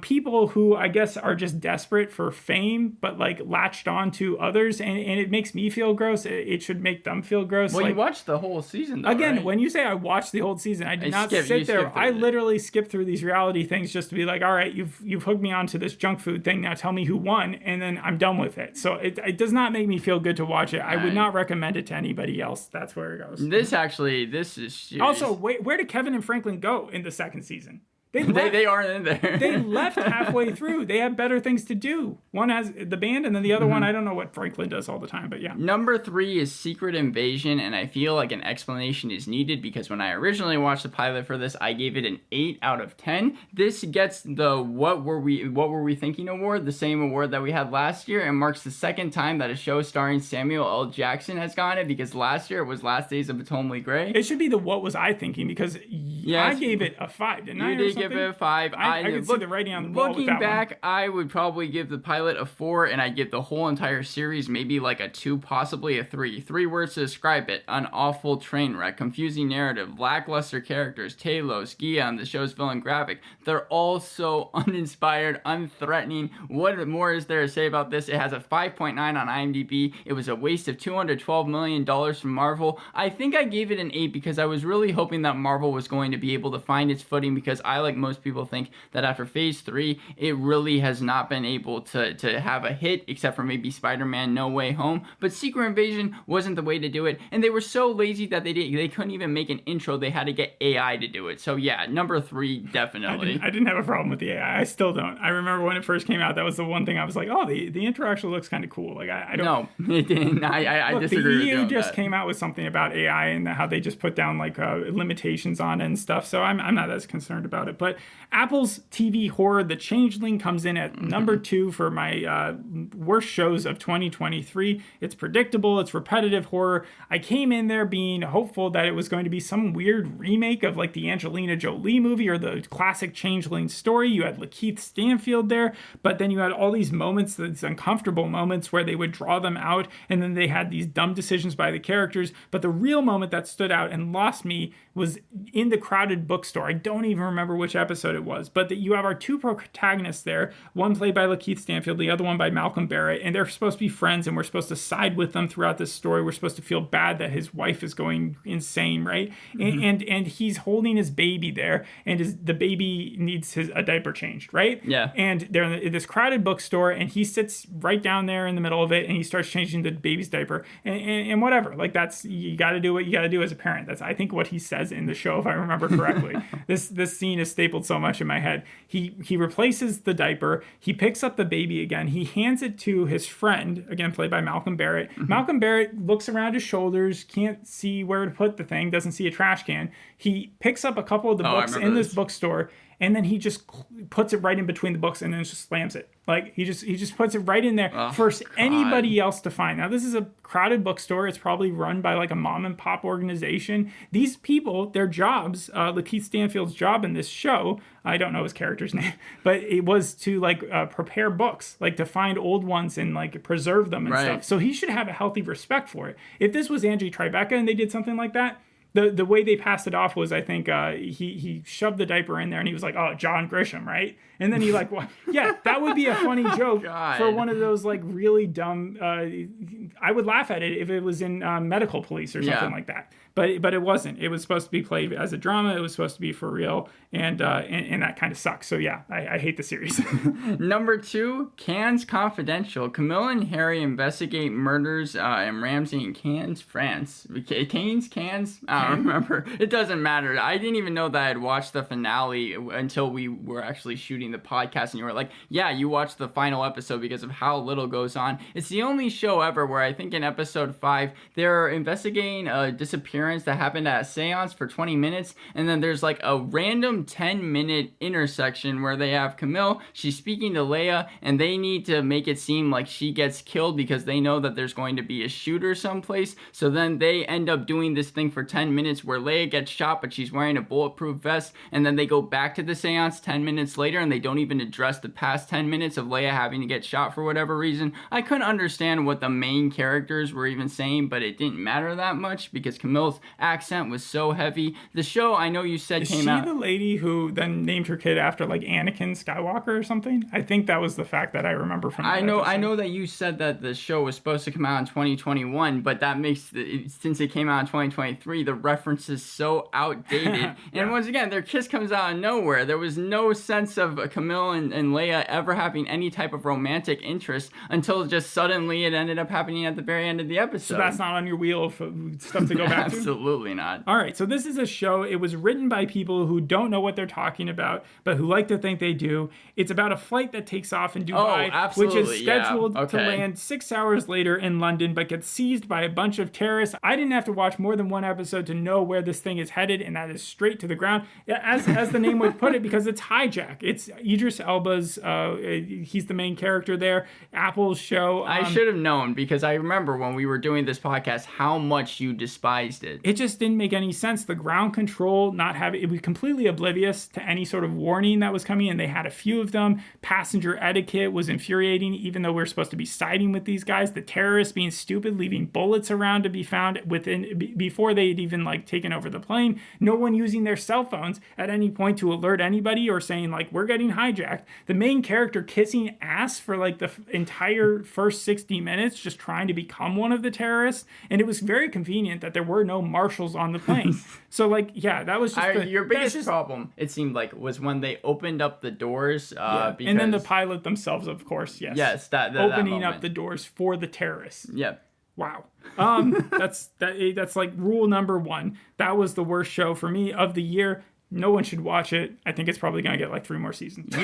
people who I guess are just desperate for fame, but like latched on to others, and it makes me feel gross. It should make them feel gross. Well, like, you watched the whole season, though, again, right? When you say I watched the whole season, I did not sit there. I literally skipped through these reality things just to be like, all right, you've hooked me onto this junk food thing. Now tell me who won, and then I'm done with it. So it does not make me feel good to watch it. I would not recommend it to anybody else. That's where it goes. This is serious. Also, where did Kevin and Franklin go in the second season? They aren't in there. They left halfway through. They had better things to do. One has the band, and then the other one, I don't know what Franklin does all the time, but yeah. Number 3 is Secret Invasion, and I feel like an explanation is needed because when I originally watched the pilot for this, I gave it an 8 out of 10. This gets the What Were We Thinking award, the same award that we had last year, and marks the second time that a show starring Samuel L. Jackson has gotten it, because last year it was Last Days of Ptolemy Gray. It should be the What Was I Thinking, because I gave it a 5, didn't I? You did give it a 5. I could see the writing on the wall with that Looking back, one. I would probably give the pilot a 4, and I'd give the whole entire series maybe like a 2, possibly a 3. 3 words to describe it: an awful train wreck, confusing narrative, lackluster characters, Talos, Gian, the show's villain graphic. They're all so uninspired, unthreatening. What more is there to say about this? It has a 5.9 on IMDb. It was a waste of $212 million from Marvel. I think I gave it an 8 because I was really hoping that Marvel was going to be able to find its footing, because I, like most people, think that after phase 3 it really has not been able to have a hit, except for maybe Spider-Man No Way Home. But Secret Invasion wasn't the way to do it, and they were so lazy that they couldn't even make an intro. They had to get AI to do it. So yeah, number 3, definitely. I didn't have a problem with the AI. I still don't. I remember when it first came out, that was the one thing I was like, oh, the intro actually looks kind of cool. Like I don't. No, it didn't. I Look, disagree with you. The EU just came out with something about AI and how they just put down like limitations on it and stuff. So I'm not as concerned about it. But Apple's TV horror, The Changeling, comes in at number 2 for my worst shows of 2023. It's predictable. It's repetitive horror. I came in there being hopeful that it was going to be some weird remake of like the Angelina Jolie movie or the classic Changeling story. You had Lakeith Stanfield there, but then you had all these moments, these uncomfortable moments where they would draw them out, and then they had these dumb decisions by the characters. But the real moment that stood out and lost me was in the crowded bookstore. I don't even remember which episode it was, but that you have our 2 protagonists there, one played by Lakeith Stanfield, the other one by Malcolm Barrett, and they're supposed to be friends, and we're supposed to side with them throughout this story. We're supposed to feel bad that his wife is going insane, right? And he's holding his baby there, and the baby needs a diaper changed, right? Yeah. And they're in this crowded bookstore, and he sits right down there in the middle of it, and he starts changing the baby's diaper, and whatever. Like, that's, you got to do what you got to do as a parent. That's, I think, what he says in the show, if I remember correctly. This scene is stapled so much in my head. He replaces the diaper. He picks up the baby again. He hands it to his friend, again played by Malcolm Barrett. Malcolm Barrett looks around his shoulders, can't see where to put the thing, doesn't see a trash can. He picks up a couple of the books in this bookstore, and then he just puts it right in between the books and then just slams it. Like, he just puts it right in there for anybody else to find. Now, this is a crowded bookstore. It's probably run by like a mom and pop organization. These people, their jobs, Lakeith Stanfield's job in this show, I don't know his character's name, but it was to like prepare books, like to find old ones and like preserve them and stuff. So he should have a healthy respect for it. If this was Angie Tribeca and they did something like that, the way they passed it off was, I think, he shoved the diaper in there and he was like, oh, John Grisham, right? And then he like, well, yeah, that would be a funny joke for one of those like really dumb, I would laugh at it if it was in Medical Police or something like that. But it wasn't. It was supposed to be played as a drama. It was supposed to be for real, and that kind of sucks. So yeah, I hate the series. Number 2, Cannes Confidential. Camille and Harry investigate murders in Ramsey and Cannes, France. Cannes? I don't remember. It doesn't matter. I didn't even know that I had watched the finale until we were actually shooting the podcast, and you were like, yeah, you watched the final episode because of how little goes on. It's the only show ever where I think in episode 5, they're investigating a disappearance that happened at a seance for 20 minutes, and then there's like a random 10-minute intersection where they have Camille, she's speaking to Leia, and they need to make it seem like she gets killed because they know that there's going to be a shooter someplace. So then they end up doing this thing for 10 minutes where Leia gets shot, but she's wearing a bulletproof vest, and then they go back to the seance 10 minutes later, and they don't even address the past 10 minutes of Leia having to get shot for whatever reason. I couldn't understand what the main characters were even saying, but it didn't matter that much because Camille's accent was so heavy. The show, I know you said, came out... Is she the lady who then named her kid after, like, Anakin Skywalker or something? I think that was the fact that I remember from that episode. I know that you said that the show was supposed to come out in 2021, but that makes, since it came out in 2023, the reference is so outdated. Yeah. And once again, their kiss comes out of nowhere. There was no sense of Camille and Leia ever having any type of romantic interest until just suddenly it ended up happening at the very end of the episode. So that's not on your wheel of stuff to go back to? Absolutely not. All right, so this is a show. It was written by people who don't know what they're talking about, but who like to think they do. It's about a flight that takes off in Dubai, which is scheduled to land 6 hours later in London, but gets seized by a bunch of terrorists. I didn't have to watch more than one episode to know where this thing is headed, and that is straight to the ground, as the name would put it, because it's hijack. It's Idris Elba's, he's the main character there, Apple's show. I should have known, because I remember when we were doing this podcast how much you despised it. It just didn't make any sense. The ground control it was completely oblivious to any sort of warning that was coming, and they had a few of them. Passenger etiquette was infuriating, even though we were supposed to be siding with these guys. The terrorists being stupid, leaving bullets around to be found before they had even like taken over the plane. No one using their cell phones at any point to alert anybody or saying like, we're getting hijacked. The main character kissing ass for like the entire first 60 minutes, just trying to become one of the terrorists. And it was very convenient that there were no marshals on the plane. So like, yeah, that was just your biggest problem, it seemed like, was when they opened up the doors. Because... And then the pilot themselves, of course, yes. Yes, that opening up the doors for the terrorists. Yep. Wow. That's like rule number 1. That was the worst show for me of the year. No one should watch it. I think it's probably gonna get like 3 more seasons.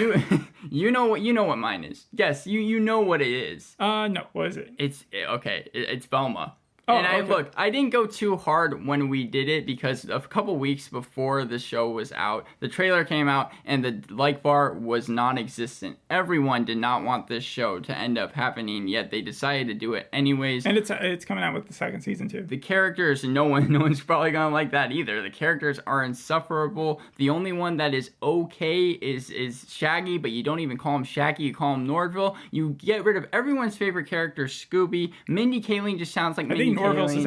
You know what mine is. Yes, you know what it is. No, what is it? It's okay. It's Velma. Oh, and okay. I didn't go too hard when we did it because a couple weeks before the show was out, the trailer came out and the like bar was non-existent. Everyone did not want this show to end up happening, yet they decided to do it anyways. And it's coming out with the 2nd season too. The characters, no one's probably gonna like that either. The characters are insufferable. The only one that is okay is Shaggy, but you don't even call him Shaggy, you call him Nordville. You get rid of everyone's favorite character, Scooby. Mindy Kaling just sounds like Mindy Norville's his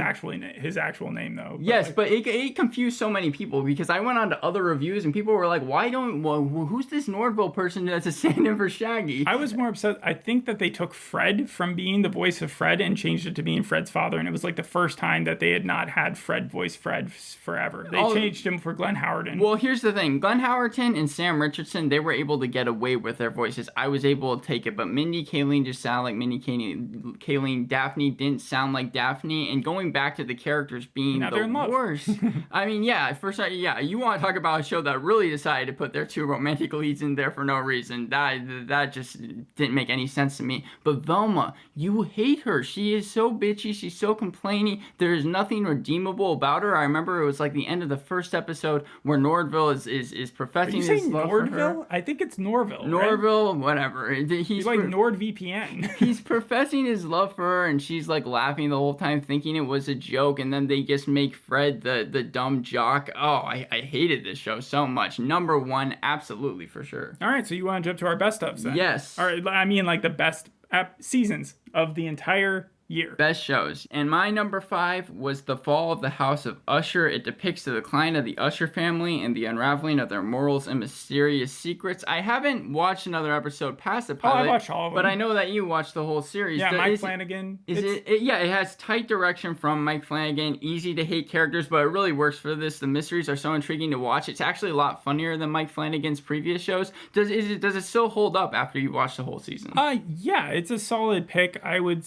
actual name, though. Yes, but it confused so many people because I went on to other reviews and people were like, who's this Norville person that's a stand-in for Shaggy? I was more upset. I think that they took Fred from being the voice of Fred and changed it to being Fred's father, and it was like the first time that they had not had Fred voice Fred forever. They changed him for Glenn Howerton. Well, here's the thing. Glenn Howerton and Sam Richardson, they were able to get away with their voices. I was able to take it, but Mindy Kaling just sounded like Mindy Kaling. Daphne didn't sound like Daphne. And going back to the characters being the worst. I mean, you want to talk about a show that really decided to put their 2 romantic leads in there for no reason. That just didn't make any sense to me. But Velma, you hate her. She is so bitchy. She's so complaining. There's nothing redeemable about her. I remember it was like the end of the first episode where Nordville is professing his love for her. I think it's Norville. Norville, right? Whatever. He's like NordVPN. He's professing his love for her, and she's like laughing the whole time, thinking it was a joke, and then they just make Fred the dumb jock. Oh, I hated this show so much. Number 1, absolutely, for sure. All right, so you want to jump to our best ofs then? Yes. All right, I mean like the best seasons of the entire year. Best shows. And my number 5 was The Fall of the House of Usher. It depicts the decline of the Usher family and the unraveling of their morals and mysterious secrets. I haven't watched another episode past the pilot. I watched all of them. But I know that you watched the whole series. Yeah, Mike Flanagan. It has tight direction from Mike Flanagan, easy to hate characters, but it really works for this. The mysteries are so intriguing to watch. It's actually a lot funnier than Mike Flanagan's previous shows. Does it still hold up after you watched the whole season? Yeah, it's a solid pick. I would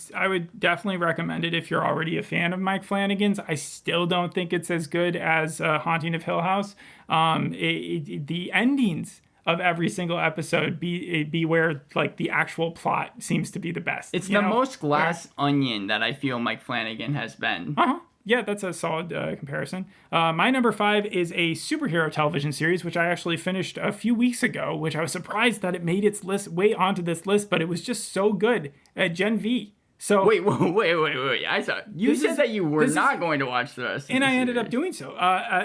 definitely definitely recommend it if you're already a fan of Mike Flanagan's. I still don't think it's as good as Haunting of Hill House. The endings of every single episode be where like the actual plot seems to be the best. It's the most glass onion that I feel Mike Flanagan has been. Yeah, that's a solid comparison. My number 5 is a superhero television series, which I actually finished a few weeks ago, which I was surprised that it made its list way onto this list, but it was just so good. Gen V. So wait! I saw you said that you were not going to watch the rest. And I ended up doing so.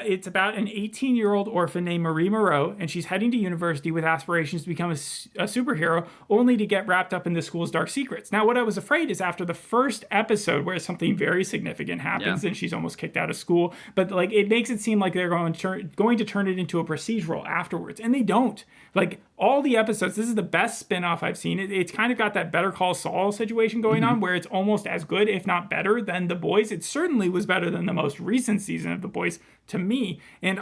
It's about an 18-year-old orphan named Marie Moreau, and she's heading to university with aspirations to become a superhero, only to get wrapped up in the school's dark secrets. Now, what I was afraid is after the first episode, where something very significant happens, and she's almost kicked out of school, but like it makes it seem like they're going to turn it into a procedural afterwards, and they don't. Like all the episodes, this is the best spin-off I've seen. It's kind of got that Better Call Saul situation going on, where it's almost as good, if not better, than The Boys. It certainly was better than the most recent season of The Boys to me. And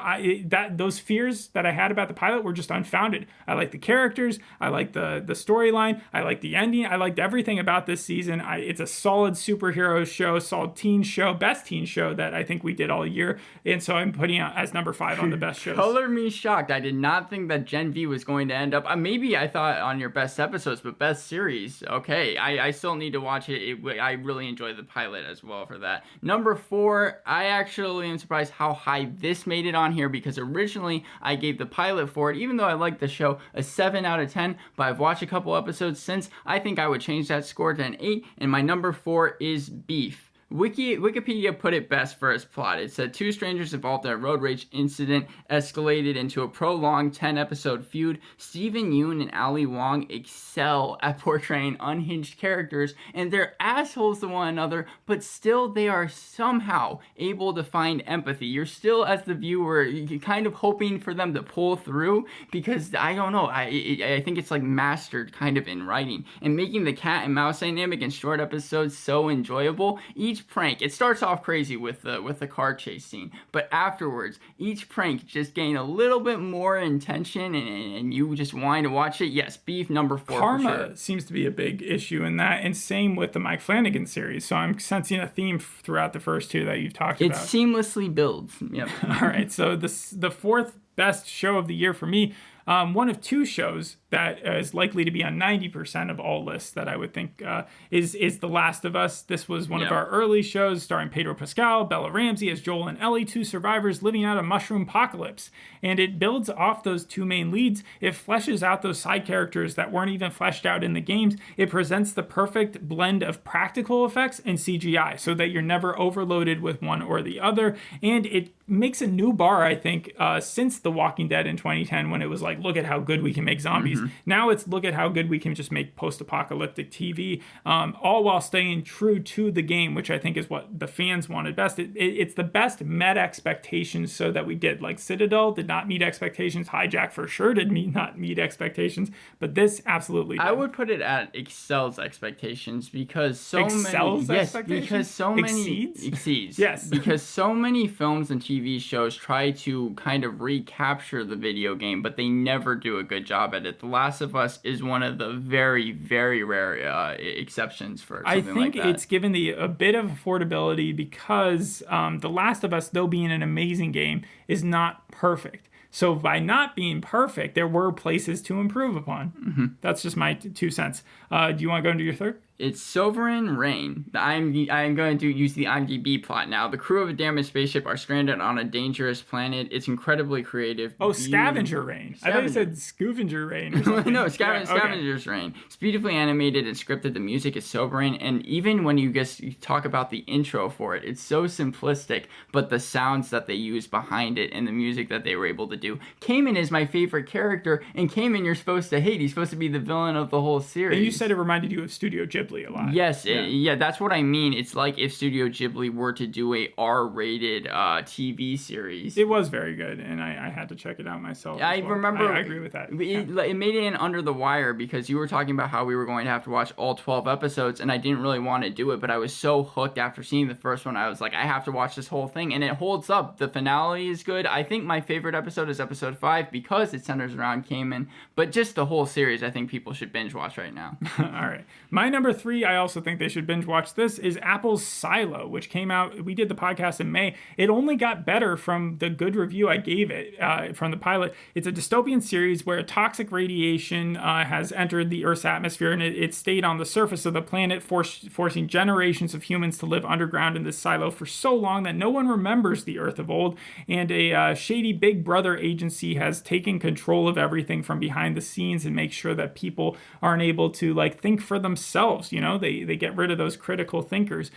those fears that I had about the pilot were just unfounded. I like the characters. I like the storyline. I like the ending. I liked everything about this season. It's a solid superhero show, solid teen show, best teen show that I think we did all year. And so I'm putting it as number 5 on the best shows. Color me shocked. I did not think that Gen V was going to end up. Maybe I thought on your best episodes, but best series. Okay, I still need to watch it. I really enjoyed the pilot as well for that. Number 4, I actually am surprised how high this made it on here, because originally I gave the pilot for it, even though I liked the show, a 7 out of 10, but I've watched a couple episodes since. I think I would change that score to an 8, and my number 4 is Beef. Wikipedia put it best for its plot. It said 2 strangers involved in a road rage incident escalated into a prolonged 10-episode feud. Steven Yeun and Ali Wong excel at portraying unhinged characters, and they're assholes to one another, but still they are somehow able to find empathy. You're still, as the viewer, kind of hoping for them to pull through, because I don't know, I think it's like mastered kind of in writing, and making the cat and mouse dynamic in short episodes so enjoyable. Each prank, it starts off crazy with the car chase scene, but afterwards each prank just gain a little bit more intention, and you just wanting to watch it. Yes, Beef, number 4. Karma for sure. Seems to be a big issue in that, and same with the Mike Flanagan series, so I'm sensing a theme throughout the first 2 that you've talked about. It seamlessly builds. Yep. All right, so the 4th best show of the year for me, one of 2 shows that is likely to be on 90% of all lists that I would think is The Last of Us. This was one of our early shows, starring Pedro Pascal, Bella Ramsey as Joel and Ellie, 2 survivors living out a mushroom apocalypse. And it builds off those 2 main leads. It fleshes out those side characters that weren't even fleshed out in the games. It presents the perfect blend of practical effects and CGI, so that you're never overloaded with one or the other. And it makes a new bar, I think, since The Walking Dead in 2010, when it was like, look at how good we can make zombies. Now it's look at how good we can just make post-apocalyptic TV, all while staying true to the game, which I think is what the fans wanted best. It's the best met expectations, so that we did. Like Citadel did not meet expectations. Hijack for sure did not meet expectations, but this absolutely did. I would put it at excels expectations, because so excels many expectations? because so many exceeds yes, because so many films and TV shows try to kind of recapture the video game, but they never do a good job at it. The Last of Us is one of the very, very rare exceptions for something like that. I think it's given a bit of affordability, because The Last of Us, though being an amazing game, is not perfect. So by not being perfect, there were places to improve upon. That's just my 2 cents. Do you want to go into your 3rd? It's Sovereign Reign. I'm going to use the IMDb plot now. The crew of a damaged spaceship are stranded on a dangerous planet. It's incredibly creative. Oh, Scavenger Reign. I thought you said Scavenger Reign or something. No, Scavenger's Reign. It's beautifully animated and scripted. The music is sobering, and even when you talk about the intro for it, it's so simplistic, but the sounds that they use behind it and the music that they were able to do. Cayman is my favorite character, and Cayman you're supposed to hate. He's supposed to be the villain of the whole series. And you said it reminded you of Studio Ghibli a lot. Yes, that's what I mean. It's like if Studio Ghibli were to do a R-rated TV series. It was very good, and I had to check it out myself. I remember. I agree with that. It made it in under the wire, because you were talking about how we were going to have to watch all 12 episodes, and I didn't really want to do it, but I was so hooked after seeing the first one. I was like, I have to watch this whole thing, and it holds up. The finale is good. I think my favorite episode is episode 5, because it centers around Cayman, but just the whole series, I think people should binge watch right now. All right. My number 3, I also think they should binge watch this, is Apple's Silo, which came out, we did the podcast in May. It only got better from the good review I gave it from the pilot. It's a dystopian series where toxic radiation has entered the Earth's atmosphere, and it stayed on the surface of the planet, forcing generations of humans to live underground in this silo for so long that no one remembers the Earth of old, and a shady Big Brother agency has taken control of everything from behind the scenes and make sure that people aren't able to like think for themselves. They get rid of those critical thinkers.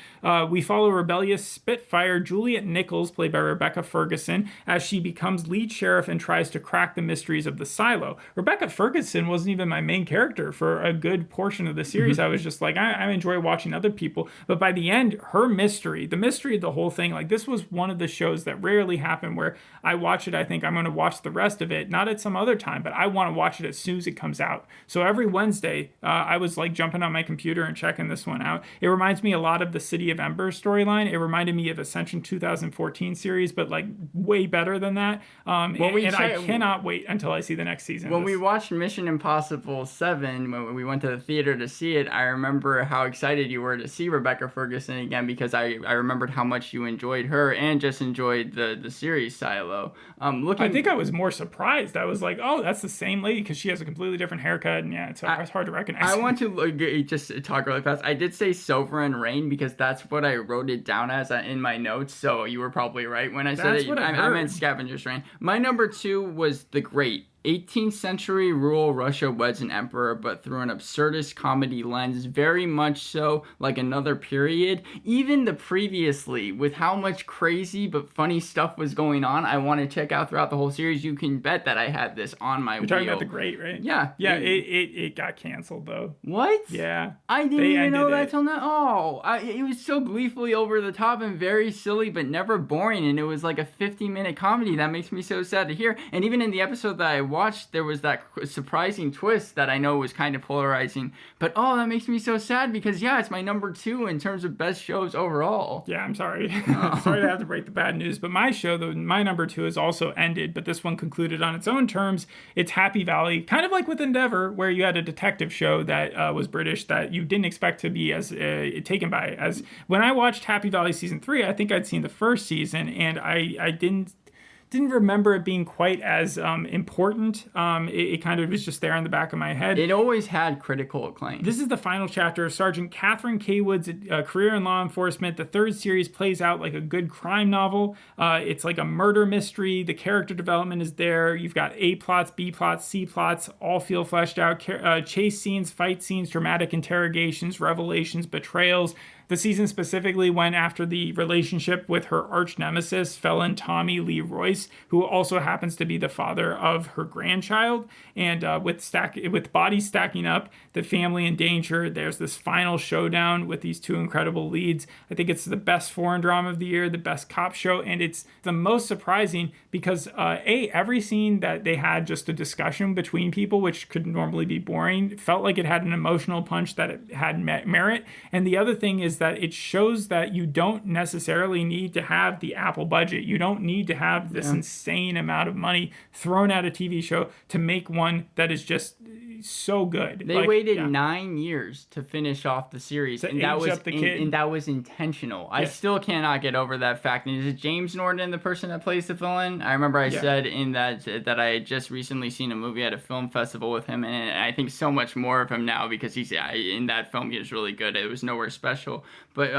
We follow rebellious Spitfire Juliet Nichols, played by Rebecca Ferguson, as she becomes lead sheriff and tries to crack the mysteries of the silo. Rebecca Ferguson wasn't even my main character for a good portion of the series. I was just like, I enjoy watching other people, but by the end, her mystery, the mystery of the whole thing, like this was one of the shows that rarely happen where I watch it, I think I'm going to watch the rest of it, not at some other time, but I want to watch it as soon as it comes out. So every Wednesday, I was like jumping on my computer and checking this one out. It reminds me a lot of the City of Ember storyline. It reminded me of Ascension 2014 series, but like way better than that. I cannot wait until I see the next season. When we watched Mission Impossible 7, when we went to the theater to see it, I remember how excited you were to see Rebecca Ferguson again, because I remembered how much you enjoyed her and just enjoyed the series Silo. I think I was more surprised. I was like, oh, that's the same lady, because she has a completely different haircut, and yeah, it's hard to recognize. I want to just talk really fast. I did say Sovereign Rain because that's what I wrote it down as in my notes, so you were probably right when I said it. I meant Scavenger's Reign. My number 2 was The Great. 18th century rural Russia weds an emperor, but through an absurdist comedy lens, very much so like another period. Even the previously, with how much crazy but funny stuff was going on, I want to check out throughout the whole series. You can bet that I had this on my wheel. You're talking about The Great, right? Yeah. Yeah, it got canceled, though. What? Yeah. I didn't even know that till now. Oh, it was so gleefully over the top and very silly, but never boring, and it was like a 50-minute comedy. That makes me so sad to hear. And even in the episode that I watched, there was that surprising twist that I know was kind of polarizing, but that makes me so sad because it's my number 2 in terms of best shows overall. Yeah, I'm sorry. Sorry to have to break the bad news, but my show, my number 2 has also ended, but this one concluded on its own terms. It's Happy Valley, kind of like with Endeavour, where you had a detective show that was British that you didn't expect to be as taken by as when I watched Happy Valley season 3. I think I'd seen the first season, and I didn't remember it being quite as important. It kind of was just there in the back of my head. It always had critical acclaim. This is the final chapter of Sergeant Catherine Kaywood's career in law enforcement. The third series plays out like a good crime novel. It's like a murder mystery. The character development is there. You've got A plots, B plots, C plots, all feel fleshed out. Chase scenes, fight scenes, dramatic interrogations, revelations, betrayals. The season specifically went after the relationship with her arch nemesis, felon Tommy Lee Royce, who also happens to be the father of her grandchild. And with bodies stacking up, the family in danger, there's this final showdown with these two incredible leads. I think it's the best foreign drama of the year, the best cop show, and it's the most surprising because every scene that they had just a discussion between people, which could normally be boring, felt like it had an emotional punch, that it had merit. And the other thing is that it shows that you don't necessarily need to have the Apple budget. You don't need to have this insane amount of money thrown at a TV show to make one that is just so good. They waited 9 years to finish off the series, and that was intentional. I still cannot get over that fact. And is it James Norton, the person that plays the villain? I remember I said in that I had just recently seen a movie at a film festival with him, and I think so much more of him now because he's in that film. He was really good. It was Nowhere Special. But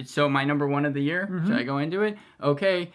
so my number 1 of the year. Should I go into it? Okay.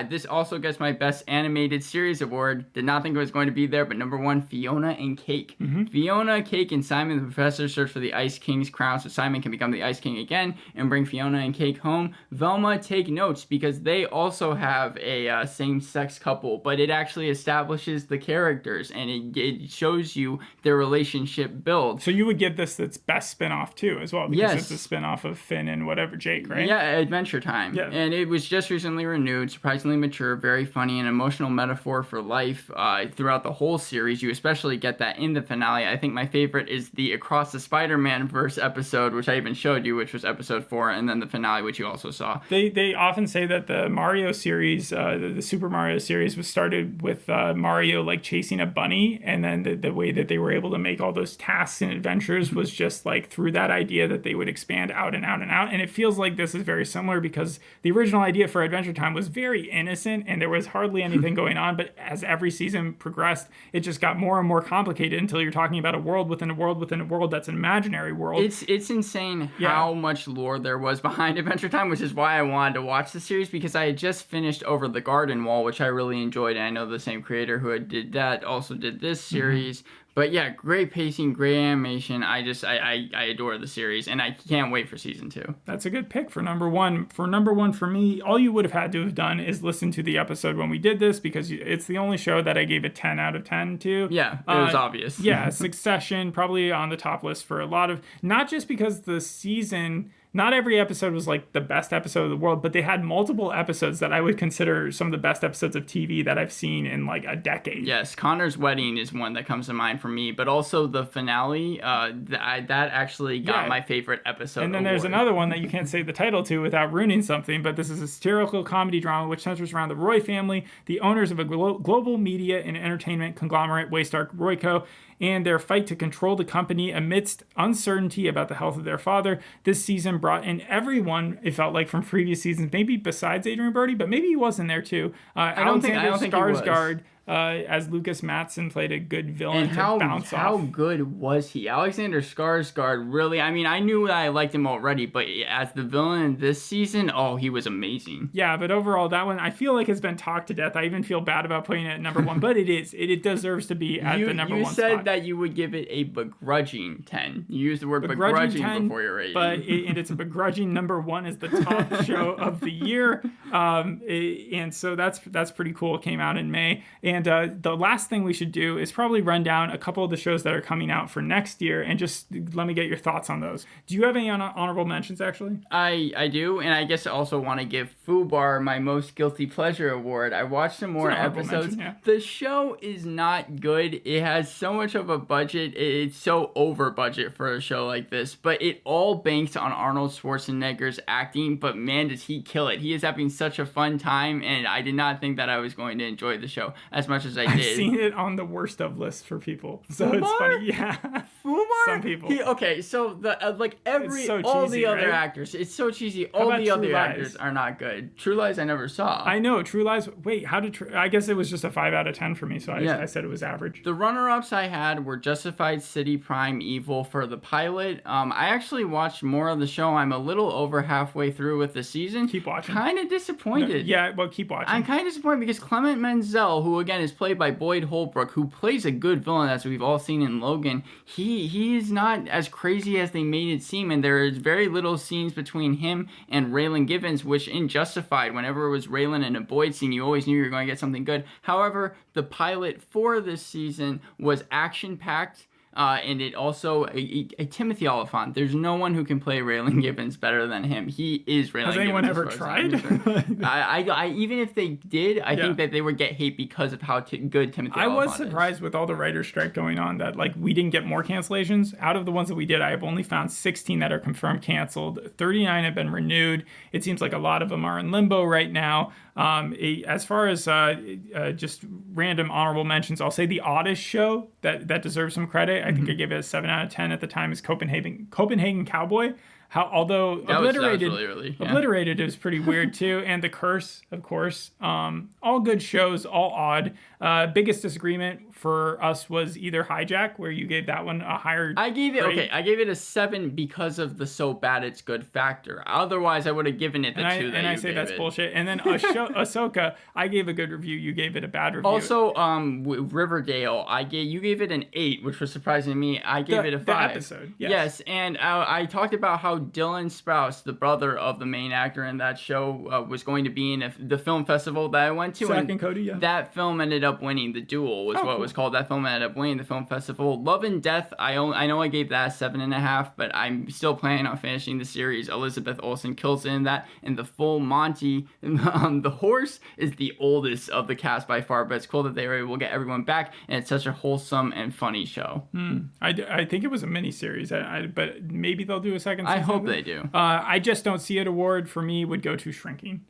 This also gets my Best Animated Series award. Did not think it was going to be there, but number 1, Fiona and Cake. Fiona, Cake, and Simon the Professor search for the Ice King's crown so Simon can become the Ice King again and bring Fiona and Cake home. Velma, take notes because they also have a same-sex couple, but it actually establishes the characters and it shows you their relationship build. So you would give this its best spin-off too as well, because it's a spin-off of Finn and whatever Jake, right? Yeah, Adventure Time. Yeah. And it was just recently renewed. surprisingly mature, very funny, an emotional metaphor for life throughout the whole series. You especially get that in the finale. I think my favorite is the Across the Spider-Man verse episode, which I even showed you, which was episode 4, and then the finale, which you also saw. They often say that the Mario series, the Super Mario series, was started with Mario like chasing a bunny, and then the way that they were able to make all those tasks and adventures was just like through that idea that they would expand out and out and out. And it feels like this is very similar because the original idea for Adventure Time was very innocent and there was hardly anything going on. But as every season progressed, it just got more and more complicated until you're talking about a world within a world within a world that's an imaginary world. It's insane how much lore there was behind Adventure Time, which is why I wanted to watch the series, because I had just finished Over the Garden Wall, which I really enjoyed. And I know the same creator who did that also did this series. But yeah, great pacing, great animation. I adore the series, and I can't wait for season 2. That's a good pick for number 1. For number 1 for me, all you would have had to have done is listen to the episode when we did this, because it's the only show that I gave a 10 out of 10 to. Yeah, it was obvious. Yeah, Succession, probably on the top list for a lot of, not just because the season... Not every episode was like the best episode of the world, but they had multiple episodes that I would consider some of the best episodes of TV that I've seen in like a decade. Yes, Connor's Wedding is one that comes to mind for me, but also the finale, that actually got my favorite episode. And then there's another one that you can't say the title to without ruining something, but this is a satirical comedy drama which centers around the Roy family, the owners of a global media and entertainment conglomerate, Waystar Royco, and their fight to control the company amidst uncertainty about the health of their father. This season brought in everyone, it felt like, from previous seasons, maybe besides Adrian Brody, but maybe he was in there too. I don't think Skarsgård, as Lucas Matson, played a good villain and to bounce off. How good was he? Alexander Skarsgård, really, I mean, I knew that I liked him already, but as the villain in this season, he was amazing. Yeah, but overall, that one, I feel like has been talked to death. I even feel bad about putting it at number 1, but it deserves to be at the number 1 spot. You said that you would give it a begrudging 10. You used the word begrudging 10, before your rating. But and it's a begrudging number 1 is the top show of the year. And so that's pretty cool. It came out in May. And the last thing we should do is probably run down a couple of the shows that are coming out for next year and just let me get your thoughts on those. Do you have any honorable mentions, actually? I do, and I guess I also want to give Fubar my most guilty pleasure award. I watched some more episodes. Mention, yeah. The show is not good. It has so much of a budget. It's so over budget for a show like this, but it all banks on Arnold Schwarzenegger's acting, but man, does he kill it. He is having such a fun time, and I did not think that I was going to enjoy the show as much as I did. I've seen it on the worst of lists for people, so Fubar? It's funny. Yeah, Fubar. Some people. So the all the other actors, it's so cheesy. All the other actors are not good. True Lies I never saw. I know True Lies. Wait, I guess it was just a 5 out of 10 for me, so I said it was average. The runner-ups I had were Justified, City, Prime, Evil for the pilot. I actually watched more of the show. I'm a little over halfway through with the season. Keep watching. Kind of disappointed. Keep watching. I'm kind of disappointed because Clement Menzel, who again is played by Boyd Holbrook, who plays a good villain as we've all seen in Logan, he is not as crazy as they made it seem, and there is very little scenes between him and Raylan Givens, which in Justified, whenever it was Raylan and a Boyd scene, you always knew you were going to get something good. However, the pilot for this season was action-packed. And it also a Timothy Oliphant. There's no one who can play Raylan Gibbons better than him. He is Raylan Gibbons. Has anyone ever tried? I even if they did, I think that they would get hate because of how good Timothy Oliphant is. I was surprised with all the writer's strike going on that we didn't get more cancellations. Out of the ones that we did, I have only found 16 that are confirmed canceled. 39 have been renewed. It seems like a lot of them are in limbo right now. As far as just random honorable mentions, I'll say the oddest show that deserves some credit. I think I gave it a 7 out of 10 at the time is Copenhagen Cowboy. Although obliterated, was really early. Yeah. Obliterated is pretty weird too, and The Curse, of course. All good shows, all odd. Biggest disagreement for us was either Hijack, where you gave that one a higher. I gave it a 7 because of the so bad it's good factor. Otherwise, I would have given it the 2. And I say that's bullshit. And then Ahsoka, I gave a good review. You gave it a bad review. Also, Riverdale, you gave it an 8, which was surprising to me. I gave it a 5. The episode, yes. And I talked about how Dylan Sprouse, the brother of the main actor in that show, was going to be in the film festival that I went to. Zack and Cody, yeah. That film ended up winning. The Duel was what cool. it was called. That film ended up winning the film festival. Love and Death, I know I gave that a 7.5, but I'm still planning on finishing the series. Elizabeth Olsen kills it in that. And the full Monty, the horse is the oldest of the cast by far, but it's cool that they were able to get everyone back, and it's such a wholesome and funny show. I think it was a miniseries, but maybe they'll do a second season. I hope they do. I just don't see it. Award for me would go to Shrinking.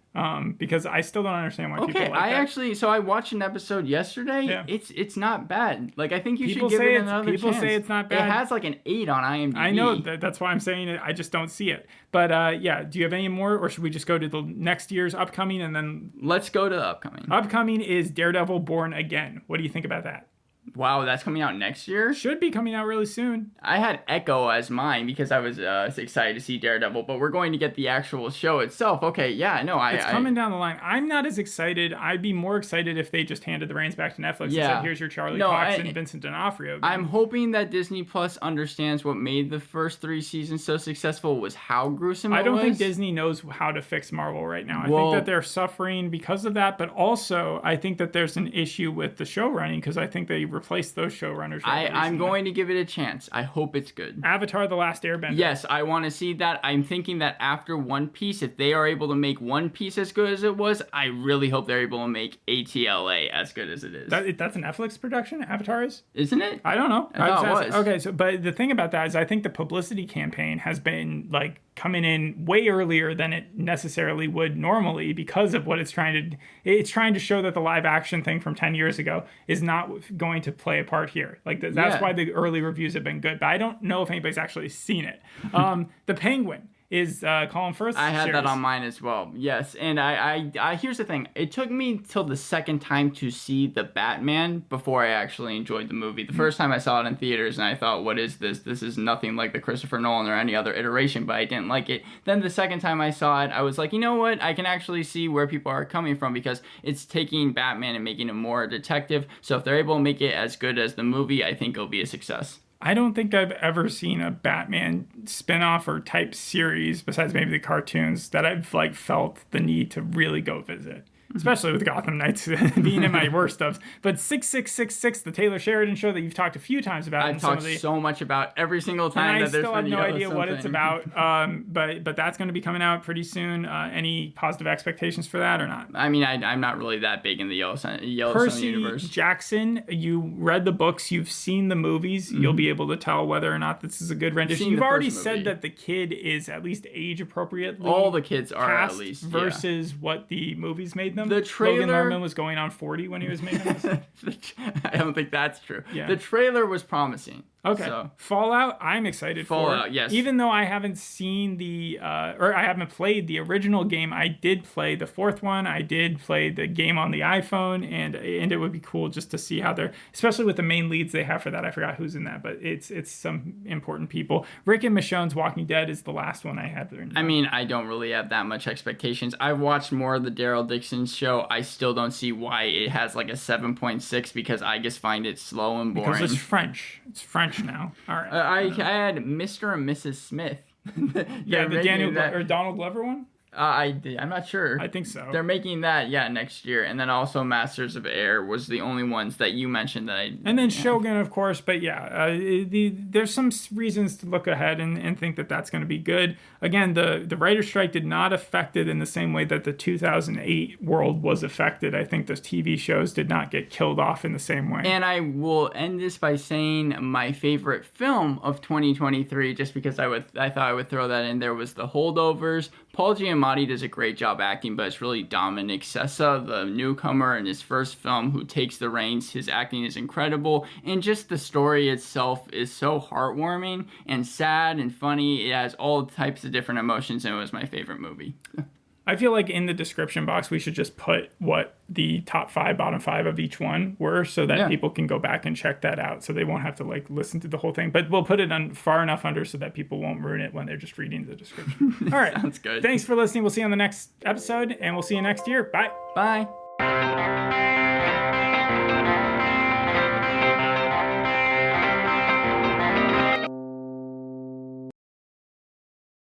Because I still don't understand why people like that. So I watched an episode yesterday. Yeah. It's not bad. Like, I think you People should give say it another chance. People say it's not bad. It has like an 8 on IMDb. I know, that's why I'm saying it. I just don't see it. But yeah, do you have any more, or should we just go to the next year's upcoming and then... Let's go to the upcoming. Upcoming is Daredevil Born Again. What do you think about that? Wow, that's coming out next year? Should be coming out really soon. I had Echo as mine because I was excited to see Daredevil, but we're going to get the actual show itself. Okay, yeah, no, it's coming down the line. I'm not as excited. I'd be more excited if they just handed the reins back to Netflix and said, here's your Charlie Cox and Vincent D'Onofrio game. I'm hoping that Disney Plus understands what made the first 3 seasons so successful was how gruesome it was. I don't think Disney knows how to fix Marvel right now. I think that they're suffering because of that, but also I think that there's an issue with the show running because I think they replaced those showrunners. I'm going to give it a chance. I hope it's good. Avatar: The Last Airbender. Yes, I want to see that. I'm thinking that after One Piece, if they are able to make One Piece as good as it was, I really hope they're able to make ATLA as good as it is. That's a Netflix production? Avatar is? Isn't it? I don't know. I thought it was. Okay, but the thing about that is I think the publicity campaign has been like coming in way earlier than it necessarily would normally because of what it's trying to show that the live action thing from 10 years ago is not going to play a part here. Like that's why the early reviews have been good, but I don't know if anybody's actually seen it. The Penguin is Colin Firth's I had series. that on mine as well. Yes, and I here's the thing. It took me till the second time to see the Batman before I actually enjoyed the movie. The first time I saw it in theaters, and I thought, "What is this? This is nothing like the Christopher Nolan or any other iteration." But I didn't like it. Then the second time I saw it, I was like, you know what? I can actually see where people are coming from because it's taking Batman and making him more a detective. So if they're able to make it as good as the movie, I think it'll be a success. I don't think I've ever seen a Batman spin-off or type series, besides maybe the cartoons, that I've like felt the need to really go visit. Especially with Gotham Knights being in my worst stuff. But 6666, the Taylor Sheridan show that you've talked a few times about. I've talked so much about every single time that there's been I still have no idea what it's about. But that's going to be coming out pretty soon. Any positive expectations for that or not? I mean, I'm not really that big in the Yellowstone universe. Percy Jackson, you read the books, you've seen the movies. You'll be able to tell whether or not this is a good rendition. You've already said that the kid is at least age appropriately. All the kids are at least. Versus what the movies made them. The trailer... Logan Lerman was going on 40 when he was making this. I don't think that's true. Yeah. The trailer was promising. Okay. So. Fallout, I'm excited for. Fallout, yes. Even though I haven't seen or I haven't played the original game, I did play the 4th one. I did play the game on the iPhone, and it would be cool just to see how they're, especially with the main leads they have for that. I forgot who's in that, but it's some important people. Rick and Michonne's Walking Dead is the last one I had. I mean, I don't really have that much expectations. I've watched more of the Daryl Dixon show. I still don't see why it has like a 7.6 because I just find it slow and boring. Because it's French. It's French now. All right. I had Mr. and Mrs. Smith. Yeah, the Donald Glover one? I'm not sure. I think so. They're making that, next year. And then also Masters of Air was the only ones that you mentioned that I... And then Shogun, of course. But there's some reasons to look ahead and think that that's going to be good. Again, the writer's strike did not affect it in the same way that the 2008 world was affected. I think those TV shows did not get killed off in the same way. And I will end this by saying my favorite film of 2023, just because I thought I would throw that in there, was The Holdovers. Paul Giamatti does a great job acting, but it's really Dominic Sessa, the newcomer in his first film, who takes the reins. His acting is incredible, and just the story itself is so heartwarming and sad and funny. It has all types of different emotions, and it was my favorite movie. I feel like in the description box, we should just put what the top 5, bottom 5 of each one were so that people can go back and check that out so they won't have to listen to the whole thing. But we'll put it on far enough under so that people won't ruin it when they're just reading the description. All right. Sounds good. Thanks for listening. We'll see you on the next episode, and we'll see you next year. Bye. Bye.